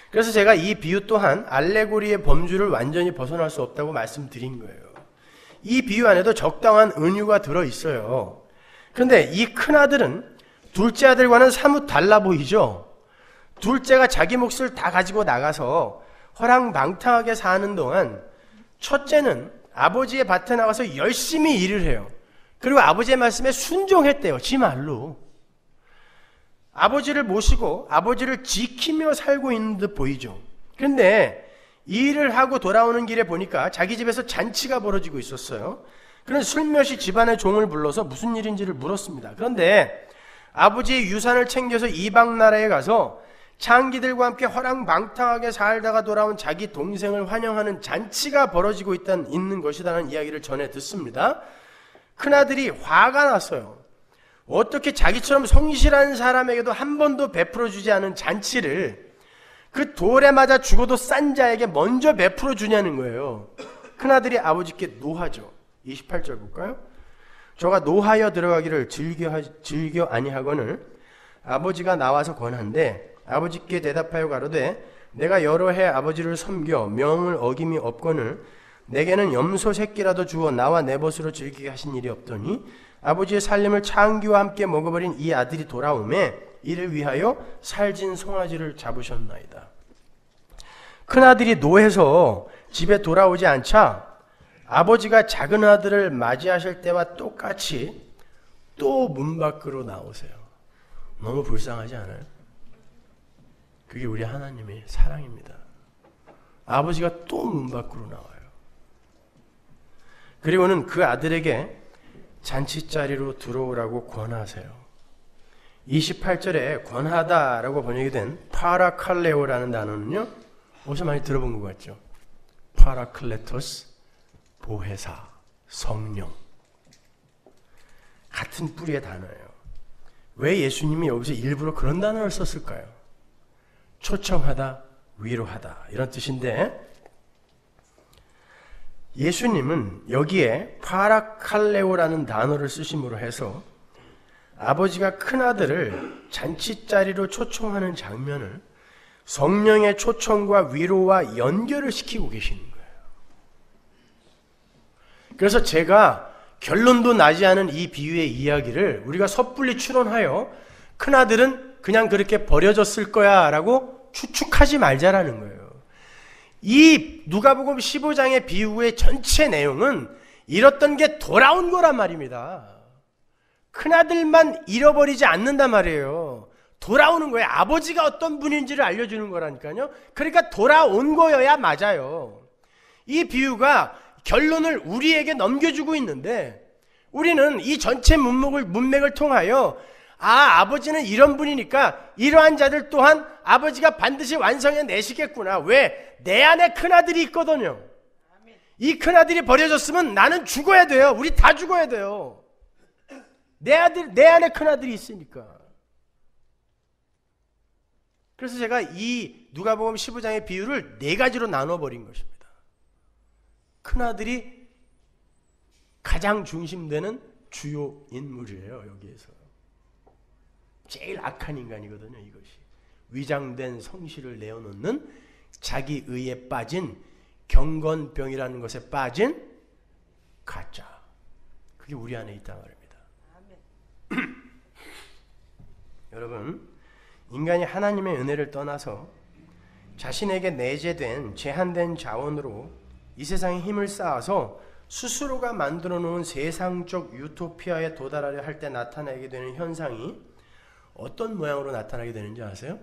그래서 제가 이 비유 또한 알레고리의 범주를 완전히 벗어날 수 없다고 말씀드린 거예요. 이 비유 안에도 적당한 은유가 들어있어요. 그런데 이 큰아들은 둘째 아들과는 사뭇 달라 보이죠? 둘째가 자기 몫을 다 가지고 나가서 허랑방탕하게 사는 동안 첫째는 아버지의 밭에 나가서 열심히 일을 해요. 그리고 아버지의 말씀에 순종했대요. 지 말로. 아버지를 모시고 아버지를 지키며 살고 있는 듯 보이죠. 그런데 일을 하고 돌아오는 길에 보니까 자기 집에서 잔치가 벌어지고 있었어요. 그런 슬며시 집안의 종을 불러서 무슨 일인지를 물었습니다. 그런데 아버지의 유산을 챙겨서 이방 나라에 가서 창기들과 함께 허랑방탕하게 살다가 돌아온 자기 동생을 환영하는 잔치가 벌어지고 있는 것이라는 이야기를 전해 듣습니다. 큰아들이 화가 났어요. 어떻게 자기처럼 성실한 사람에게도 한 번도 베풀어주지 않은 잔치를 그 돌에 맞아 죽어도 싼 자에게 먼저 베풀어 주냐는 거예요. 큰아들이 아버지께 노하죠. 28절 볼까요? 저가 노하여 들어가기를 즐겨 아니하거늘 아버지가 나와서 권한데 아버지께 대답하여 가로되 내가 여러 해 아버지를 섬겨 명을 어김이 없거늘 내게는 염소 새끼라도 주어 나와 내 벗으로 즐기게 하신 일이 없더니 아버지의 살림을 창기와 함께 먹어버린 이 아들이 돌아오매 이를 위하여 살진 송아지를 잡으셨나이다. 큰아들이 노해서 집에 돌아오지 않자 아버지가 작은 아들을 맞이하실 때와 똑같이 또 문 밖으로 나오세요. 너무 불쌍하지 않아요? 그게 우리 하나님의 사랑입니다. 아버지가 또 문 밖으로 나와요. 그리고는 그 아들에게 잔치자리로 들어오라고 권하세요. 28절에 권하다라고 번역이 된 파라칼레오라는 단어는요, 어디서 많이 들어본 것 같죠? 파라클레토스, 보혜사, 성령. 같은 뿌리의 단어예요. 왜 예수님이 여기서 일부러 그런 단어를 썼을까요? 초청하다, 위로하다 이런 뜻인데 예수님은 여기에 파라칼레오라는 단어를 쓰심으로 해서 아버지가 큰아들을 잔치자리로 초청하는 장면을 성령의 초청과 위로와 연결을 시키고 계시는 거예요. 그래서 제가 결론도 나지 않은 이 비유의 이야기를 우리가 섣불리 추론하여 큰아들은 그냥 그렇게 버려졌을 거야 라고 추측하지 말자라는 거예요. 이 누가복음 15장의 비유의 전체 내용은 잃었던 게 돌아온 거란 말입니다. 큰아들만 잃어버리지 않는단 말이에요. 돌아오는 거예요. 아버지가 어떤 분인지를 알려주는 거라니까요. 그러니까 돌아온 거여야 맞아요. 이 비유가 결론을 우리에게 넘겨주고 있는데 우리는 이 전체 문맥을 통하여 아버지는 이런 분이니까 이러한 자들 또한 아버지가 반드시 완성해 내시겠구나. 왜? 내 안에 큰아들이 있거든요. 이 큰아들이 버려졌으면 나는 죽어야 돼요. 우리 다 죽어야 돼요. 내 안에 큰아들이 있으니까. 그래서 제가 이 누가복음 15장의 비유를 4가지로 나눠버린 것입니다. 큰아들이 가장 중심되는 주요 인물이에요. 여기에서. 제일 악한 인간이거든요. 이것이. 위장된 성실을 내어놓는 자기 의에 빠진 경건병이라는 것에 빠진 가짜. 그게 우리 안에 있단 말입니다. 여러분, 인간이 하나님의 은혜를 떠나서 자신에게 내재된 제한된 자원으로 이 세상에 힘을 쌓아서 스스로가 만들어 놓은 세상적 유토피아에 도달하려 할 때 나타나게 되는 현상이 어떤 모양으로 나타나게 되는지 아세요?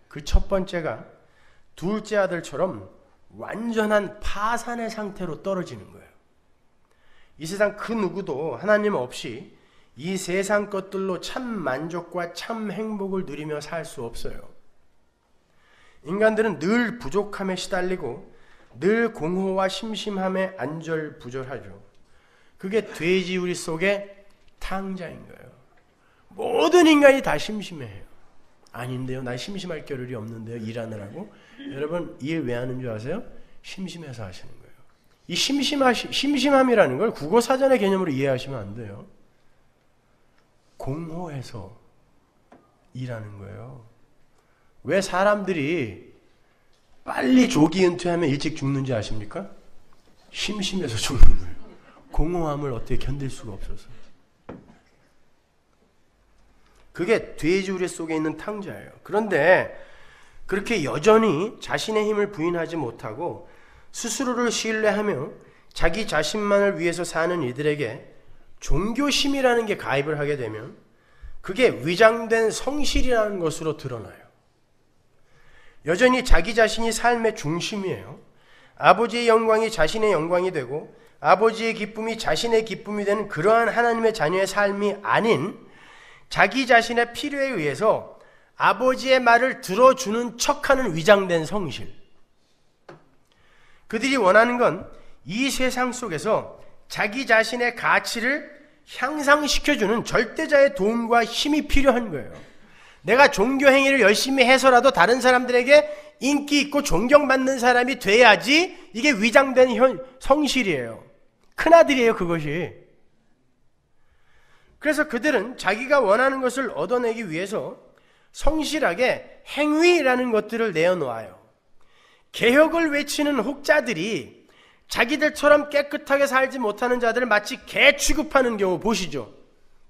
그 첫 번째가 둘째 아들처럼 완전한 파산의 상태로 떨어지는 거예요. 이 세상 그 누구도 하나님 없이 이 세상 것들로 참 만족과 참 행복을 누리며 살 수 없어요. 인간들은 늘 부족함에 시달리고 늘 공허와 심심함에 안절부절하죠. 그게 돼지우리 속의 탕자인 거예요. 모든 인간이 다 심심해요. 아닌데요, 나 심심할 겨를이 없는데요, 일하느라고. 여러분, 일 왜 하는 줄 아세요? 심심해서 하시는 거예요. 이 심심함이라는 걸 국어사전의 개념으로 이해하시면 안 돼요. 공허해서 일하는 거예요. 왜 사람들이 빨리 조기 은퇴하면 일찍 죽는지 아십니까? 심심해서 죽는 거예요. 공허함을 어떻게 견딜 수가 없어서. 그게 돼지우리 속에 있는 탕자예요. 그런데 그렇게 여전히 자신의 힘을 부인하지 못하고 스스로를 신뢰하며 자기 자신만을 위해서 사는 이들에게 종교심이라는 게 가입을 하게 되면 그게 위장된 성실이라는 것으로 드러나요. 여전히 자기 자신이 삶의 중심이에요. 아버지의 영광이 자신의 영광이 되고 아버지의 기쁨이 자신의 기쁨이 되는 그러한 하나님의 자녀의 삶이 아닌 자기 자신의 필요에 의해서 아버지의 말을 들어주는 척하는 위장된 성실. 그들이 원하는 건 이 세상 속에서 자기 자신의 가치를 향상시켜주는 절대자의 도움과 힘이 필요한 거예요. 내가 종교 행위를 열심히 해서라도 다른 사람들에게 인기 있고 존경받는 사람이 돼야지 이게 위장된 성실이에요. 큰아들이에요, 그것이. 그래서 그들은 자기가 원하는 것을 얻어내기 위해서 성실하게 행위라는 것들을 내어놓아요. 개혁을 외치는 혹자들이 자기들처럼 깨끗하게 살지 못하는 자들을 마치 개 취급하는 경우 보시죠.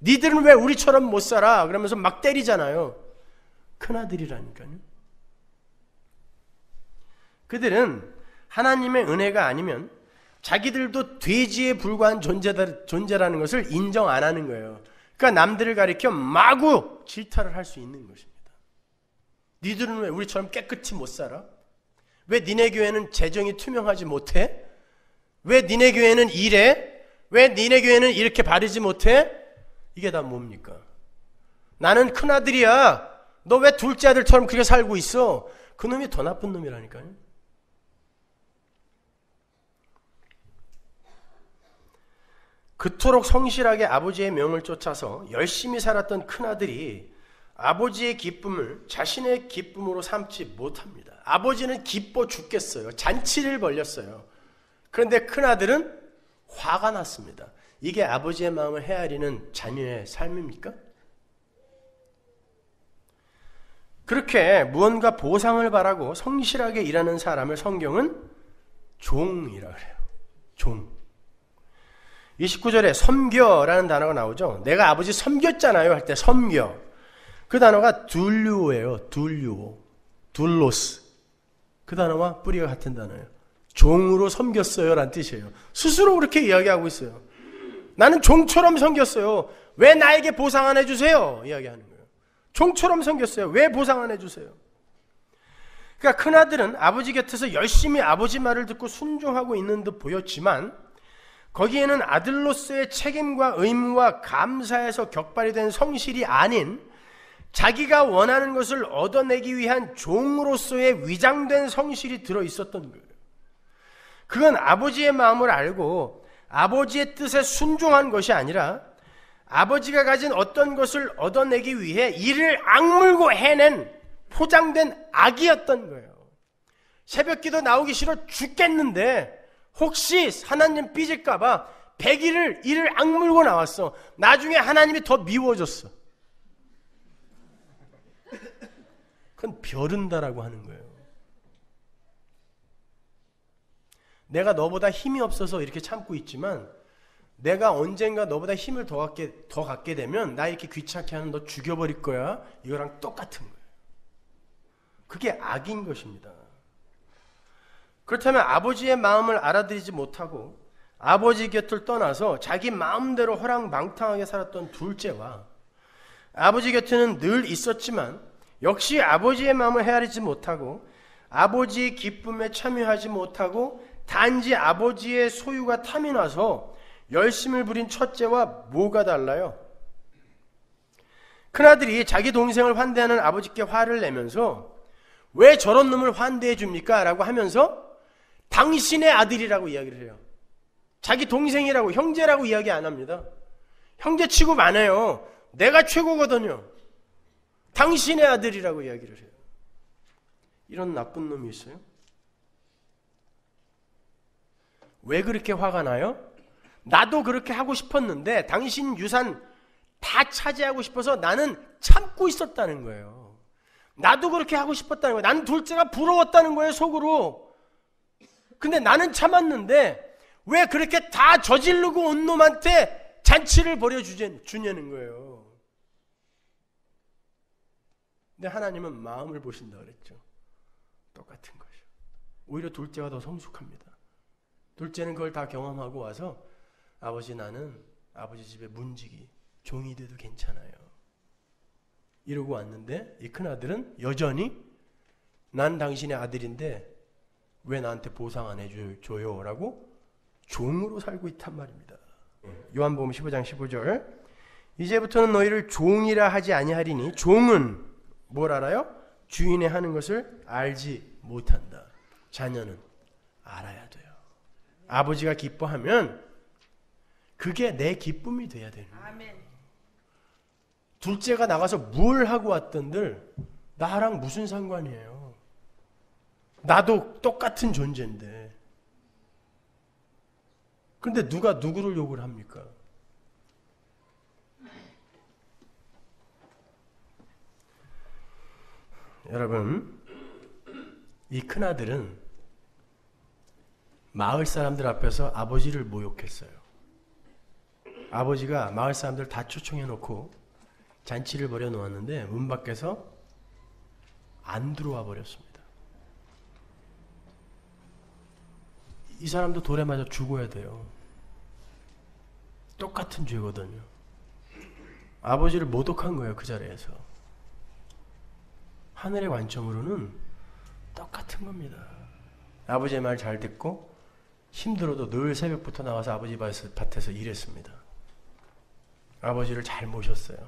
니들은 왜 우리처럼 못 살아? 그러면서 막 때리잖아요. 큰아들이라니까요. 그들은 하나님의 은혜가 아니면 자기들도 돼지에 불과한 존재라는 것을 인정 안 하는 거예요. 그러니까 남들을 가리켜 마구 질타를 할 수 있는 것입니다. 니들은 왜 우리처럼 깨끗이 못 살아? 왜 니네 교회는 재정이 투명하지 못해? 왜 니네 교회는 이래? 왜 니네 교회는 이렇게 바르지 못해? 이게 다 뭡니까? 나는 큰아들이야. 너 왜 둘째 아들처럼 그렇게 살고 있어? 그 놈이 더 나쁜 놈이라니까요. 그토록 성실하게 아버지의 명을 쫓아서 열심히 살았던 큰아들이 아버지의 기쁨을 자신의 기쁨으로 삼지 못합니다. 아버지는 기뻐 죽겠어요. 잔치를 벌렸어요. 그런데 큰아들은 화가 났습니다. 이게 아버지의 마음을 헤아리는 자녀의 삶입니까? 그렇게 무언가 보상을 바라고 성실하게 일하는 사람을 성경은 종이라고 해요. 종. 29절에 섬겨라는 단어가 나오죠. 내가 아버지 섬겼잖아요 할 때 섬겨. 그 단어가 둘류예요. 둘류. 둘로스. 그 단어와 뿌리가 같은 단어예요. 종으로 섬겼어요 라는 뜻이에요. 스스로 그렇게 이야기하고 있어요. 나는 종처럼 섬겼어요. 왜 나에게 보상 안 해주세요? 이야기하는 거예요. 종처럼 섬겼어요. 왜 보상 안 해주세요? 그러니까 큰아들은 아버지 곁에서 열심히 아버지 말을 듣고 순종하고 있는 듯 보였지만 거기에는 아들로서의 책임과 의무와 감사에서 격발이 된 성실이 아닌 자기가 원하는 것을 얻어내기 위한 종으로서의 위장된 성실이 들어있었던 거예요. 그건 아버지의 마음을 알고 아버지의 뜻에 순종한 것이 아니라 아버지가 가진 어떤 것을 얻어내기 위해 이를 악물고 해낸 포장된 악이었던 거예요. 새벽기도 나오기 싫어 죽겠는데 혹시 하나님 삐질까봐 100일을 이를 악물고 나왔어. 나중에 하나님이 더 미워졌어. 그건 벼른다라고 하는 거예요. 내가 너보다 힘이 없어서 이렇게 참고 있지만 내가 언젠가 너보다 힘을 더 갖게 되면 나 이렇게 귀찮게 하는 너 죽여버릴 거야. 이거랑 똑같은 거예요. 그게 악인 것입니다. 그렇다면 아버지의 마음을 알아들이지 못하고 아버지 곁을 떠나서 자기 마음대로 허랑방탕하게 살았던 둘째와 아버지 곁에는 늘 있었지만 역시 아버지의 마음을 헤아리지 못하고 아버지의 기쁨에 참여하지 못하고 단지 아버지의 소유가 탐이 나서 열심을 부린 첫째와 뭐가 달라요? 큰아들이 자기 동생을 환대하는 아버지께 화를 내면서 왜 저런 놈을 환대해 줍니까? 라고 하면서 당신의 아들이라고 이야기를 해요. 자기 동생이라고, 형제라고 이야기 안 합니다. 형제 취급 안 해요. 내가 최고거든요. 당신의 아들이라고 이야기를 해요. 이런 나쁜 놈이 있어요? 왜 그렇게 화가 나요? 나도 그렇게 하고 싶었는데 당신 유산 다 차지하고 싶어서 나는 참고 있었다는 거예요. 나도 그렇게 하고 싶었다는 거예요. 나는 둘째가 부러웠다는 거예요, 속으로. 근데 나는 참았는데 왜 그렇게 다 저지르고 온 놈한테 잔치를 벌여주냐는 거예요. 근데 하나님은 마음을 보신다 그랬죠. 똑같은 거죠. 오히려 둘째가 더 성숙합니다. 둘째는 그걸 다 경험하고 와서 아버지, 나는 아버지 집에 문지기, 종이 돼도 괜찮아요. 이러고 왔는데 이 큰아들은 여전히 난 당신의 아들인데 왜 나한테 보상 안 해줘요? 라고 종으로 살고 있단 말입니다. 요한복음 15장 15절, 이제부터는 너희를 종이라 하지 아니하리니 종은 뭘 알아요? 주인의 하는 것을 알지 못한다. 자녀는 알아야 돼요. 아버지가 기뻐하면 그게 내 기쁨이 돼야 되는 거예요. 아멘. 둘째가 나가서 뭘 하고 왔던들 나랑 무슨 상관이에요? 나도 똑같은 존재인데. 그런데 누가 누구를 욕을 합니까? 여러분, 이 큰아들은 마을 사람들 앞에서 아버지를 모욕했어요. 아버지가 마을 사람들 다 초청해 놓고 잔치를 벌여 놓았는데 문 밖에서 안 들어와 버렸습니다. 이 사람도 돌에 맞아 죽어야 돼요. 똑같은 죄거든요. 아버지를 모독한 거예요, 그 자리에서. 하늘의 관점으로는 똑같은 겁니다. 아버지의 말 잘 듣고 힘들어도 늘 새벽부터 나와서 아버지 밭에서 일했습니다. 아버지를 잘 모셨어요.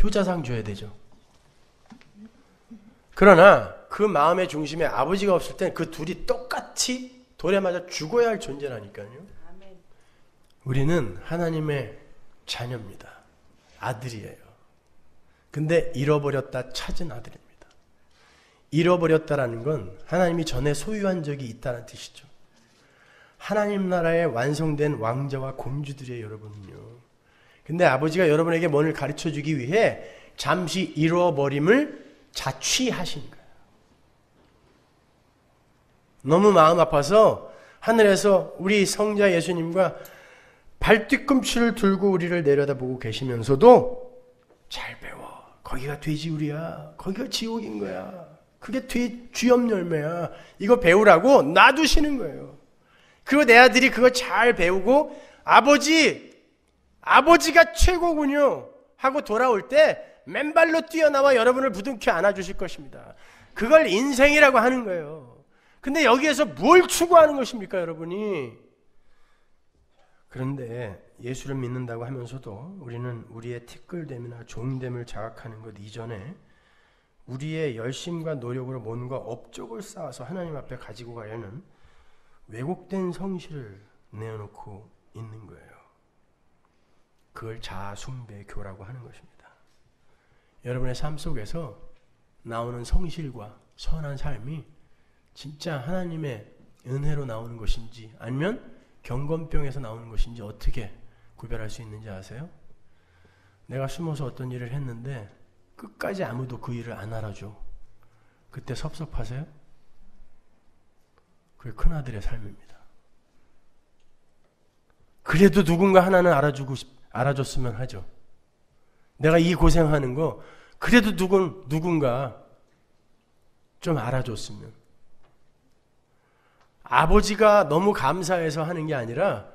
효자상 줘야 되죠. 그러나 그 마음의 중심에 아버지가 없을 땐 그 둘이 똑같이 돌에 맞아 죽어야 할 존재라니까요. 우리는 하나님의 자녀입니다. 아들이에요. 근데 잃어버렸다 찾은 아들입니다. 잃어버렸다라는 건 하나님이 전에 소유한 적이 있다는 뜻이죠. 하나님 나라에 완성된 왕자와 공주들이에요, 여러분은요. 근데 아버지가 여러분에게 뭔을 가르쳐 주기 위해 잠시 잃어버림을 자취하신 거예요. 너무 마음 아파서 하늘에서 우리 성자 예수님과 발뒤꿈치를 들고 우리를 내려다보고 계시면서도 잘 배워. 거기가 돼지우리야. 거기가 지옥인 거야. 그게 쥐염 열매야. 이거 배우라고 놔두시는 거예요. 그리고 내 아들이 그거 잘 배우고 아버지가 최고군요 하고 돌아올 때 맨발로 뛰어나와 여러분을 부둥켜 안아주실 것입니다. 그걸 인생이라고 하는 거예요. 근데 여기에서 뭘 추구하는 것입니까, 여러분이? 그런데 예수를 믿는다고 하면서도 우리는 우리의 티끌됨이나 종됨을 자각하는 것 이전에 우리의 열심과 노력으로 뭔가 업적을 쌓아서 하나님 앞에 가지고 가려는 왜곡된 성실을 내어놓고 있는 거예요. 그걸 자아숭배교라고 하는 것입니다. 여러분의 삶 속에서 나오는 성실과 선한 삶이 진짜 하나님의 은혜로 나오는 것인지 아니면 경건병에서 나오는 것인지 어떻게 구별할 수 있는지 아세요? 내가 숨어서 어떤 일을 했는데 끝까지 아무도 그 일을 안 알아줘. 그때 섭섭하세요? 그게 큰아들의 삶입니다. 그래도 누군가 하나는 알아줬으면 하죠. 내가 이 고생하는 거 그래도 누군가 좀 알아줬으면. 아버지가 너무 감사해서 하는 게 아니라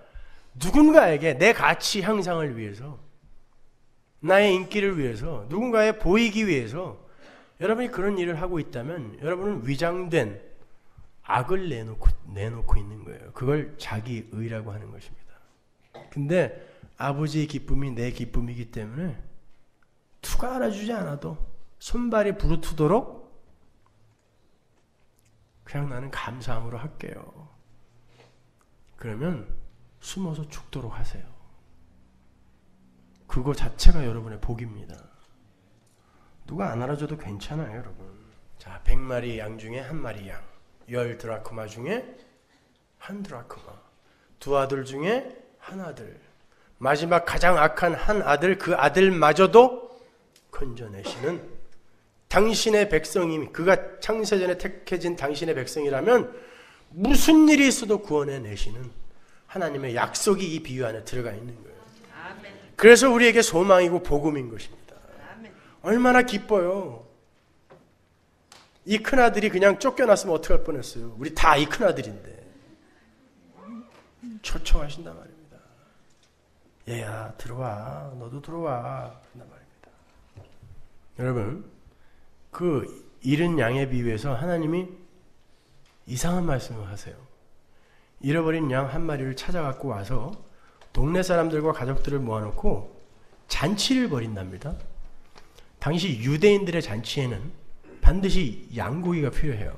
누군가에게 내 가치 향상을 위해서, 나의 인기를 위해서, 누군가에 보이기 위해서 여러분이 그런 일을 하고 있다면 여러분은 위장된 악을 내놓고 있는 거예요. 그걸 자기의라고 하는 것입니다. 근데 아버지의 기쁨이 내 기쁨이기 때문에 누가 알아주지 않아도 손발이 부르트도록 그냥 나는 감사함으로 할게요. 그러면 숨어서 죽도록 하세요. 그거 자체가 여러분의 복입니다. 누가 안 알아줘도 괜찮아요, 여러분. 자, 100마리 양 중에 1마리 양, 10드라크마 중에 1드라크마, 2 아들 중에 1 아들, 마지막 가장 악한 1 아들, 그 아들마저도 건져내시는 당신의 백성이, 그가 창세전에 택해진 당신의 백성이라면 무슨 일이 있어도 구원해내시는 하나님의 약속이 이 비유 안에 들어가 있는 거예요. 그래서 우리에게 소망이고 복음인 것입니다. 얼마나 기뻐요. 이 큰아들이 그냥 쫓겨났으면 어떡할 뻔했어요. 우리 다 이 큰아들인데. 초청하신단 말입니다. 얘야 들어와, 너도 들어와 한단 말입니다. 여러분, 그 잃은 양의 비유에서 하나님이 이상한 말씀을 하세요. 잃어버린 양 1마리를 찾아갖고 와서 동네 사람들과 가족들을 모아놓고 잔치를 벌인답니다. 당시 유대인들의 잔치에는 반드시 양고기가 필요해요.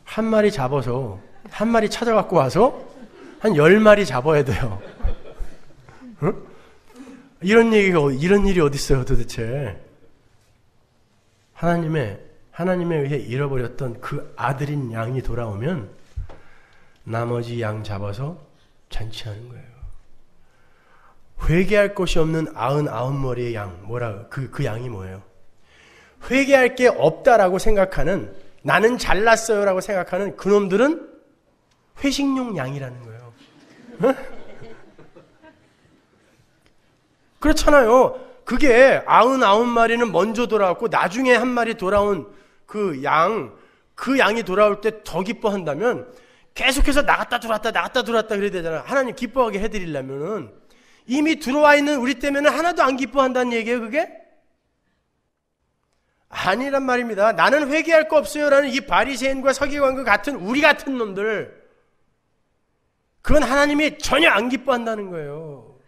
1마리 잡아서 1마리 찾아갖고 와서 한 10마리 잡아야 돼요. 응? 이런 일이 어디 있어요, 도대체? 하나님에 의해 잃어버렸던 그 아들인 양이 돌아오면 나머지 양 잡아서 잔치하는 거예요. 회개할 것이 없는 99머리의 양, 그 양이 뭐예요? 회개할 게 없다라고 생각하는, 나는 잘났어요라고 생각하는 그놈들은 회식용 양이라는 거예요. 그렇잖아요. 그게 99마리는 먼저 돌아왔고 나중에 1마리 돌아온 그 양이 돌아올 때 더 기뻐한다면 계속해서 나갔다 들어왔다 그래야 되잖아요. 하나님 기뻐하게 해드리려면은 이미 들어와 있는 우리 때문에 하나도 안 기뻐한다는 얘기예요, 그게? 아니란 말입니다. 나는 회개할 거 없어요라는 이 바리새인과 서기관과 같은 우리 같은 놈들, 그건 하나님이 전혀 안 기뻐한다는 거예요.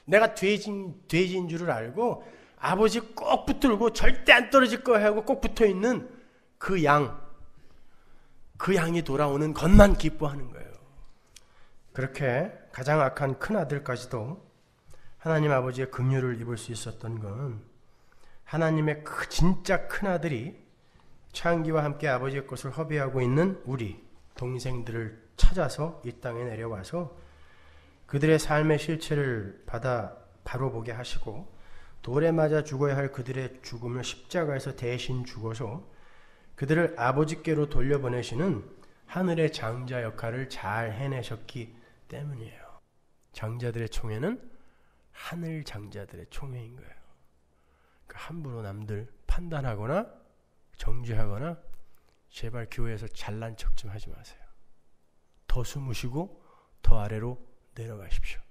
내가 돼지인 줄을 알고 아버지 꼭 붙들고 절대 안 떨어질 거야 하고 꼭 붙어있는 그 양이 돌아오는 것만 기뻐하는 거예요. 그렇게 가장 악한 큰아들까지도 하나님 아버지의 긍휼을 입을 수 있었던 건 하나님의 진짜 큰아들이 창기와 함께 아버지의 것을 허비하고 있는 우리 동생들을 찾아서 이 땅에 내려와서 그들의 삶의 실체를 바로 보게 하시고 돌에 맞아 죽어야 할 그들의 죽음을 십자가에서 대신 죽어서 그들을 아버지께로 돌려보내시는 하늘의 장자 역할을 잘 해내셨기 때문이에요. 장자들의 총회는 하늘 장자들의 총회인 거예요. 그러니까 함부로 남들 판단하거나 정죄하거나 제발 교회에서 잘난 척 좀 하지 마세요. 더 숨으시고 더 아래로 내려가십시오.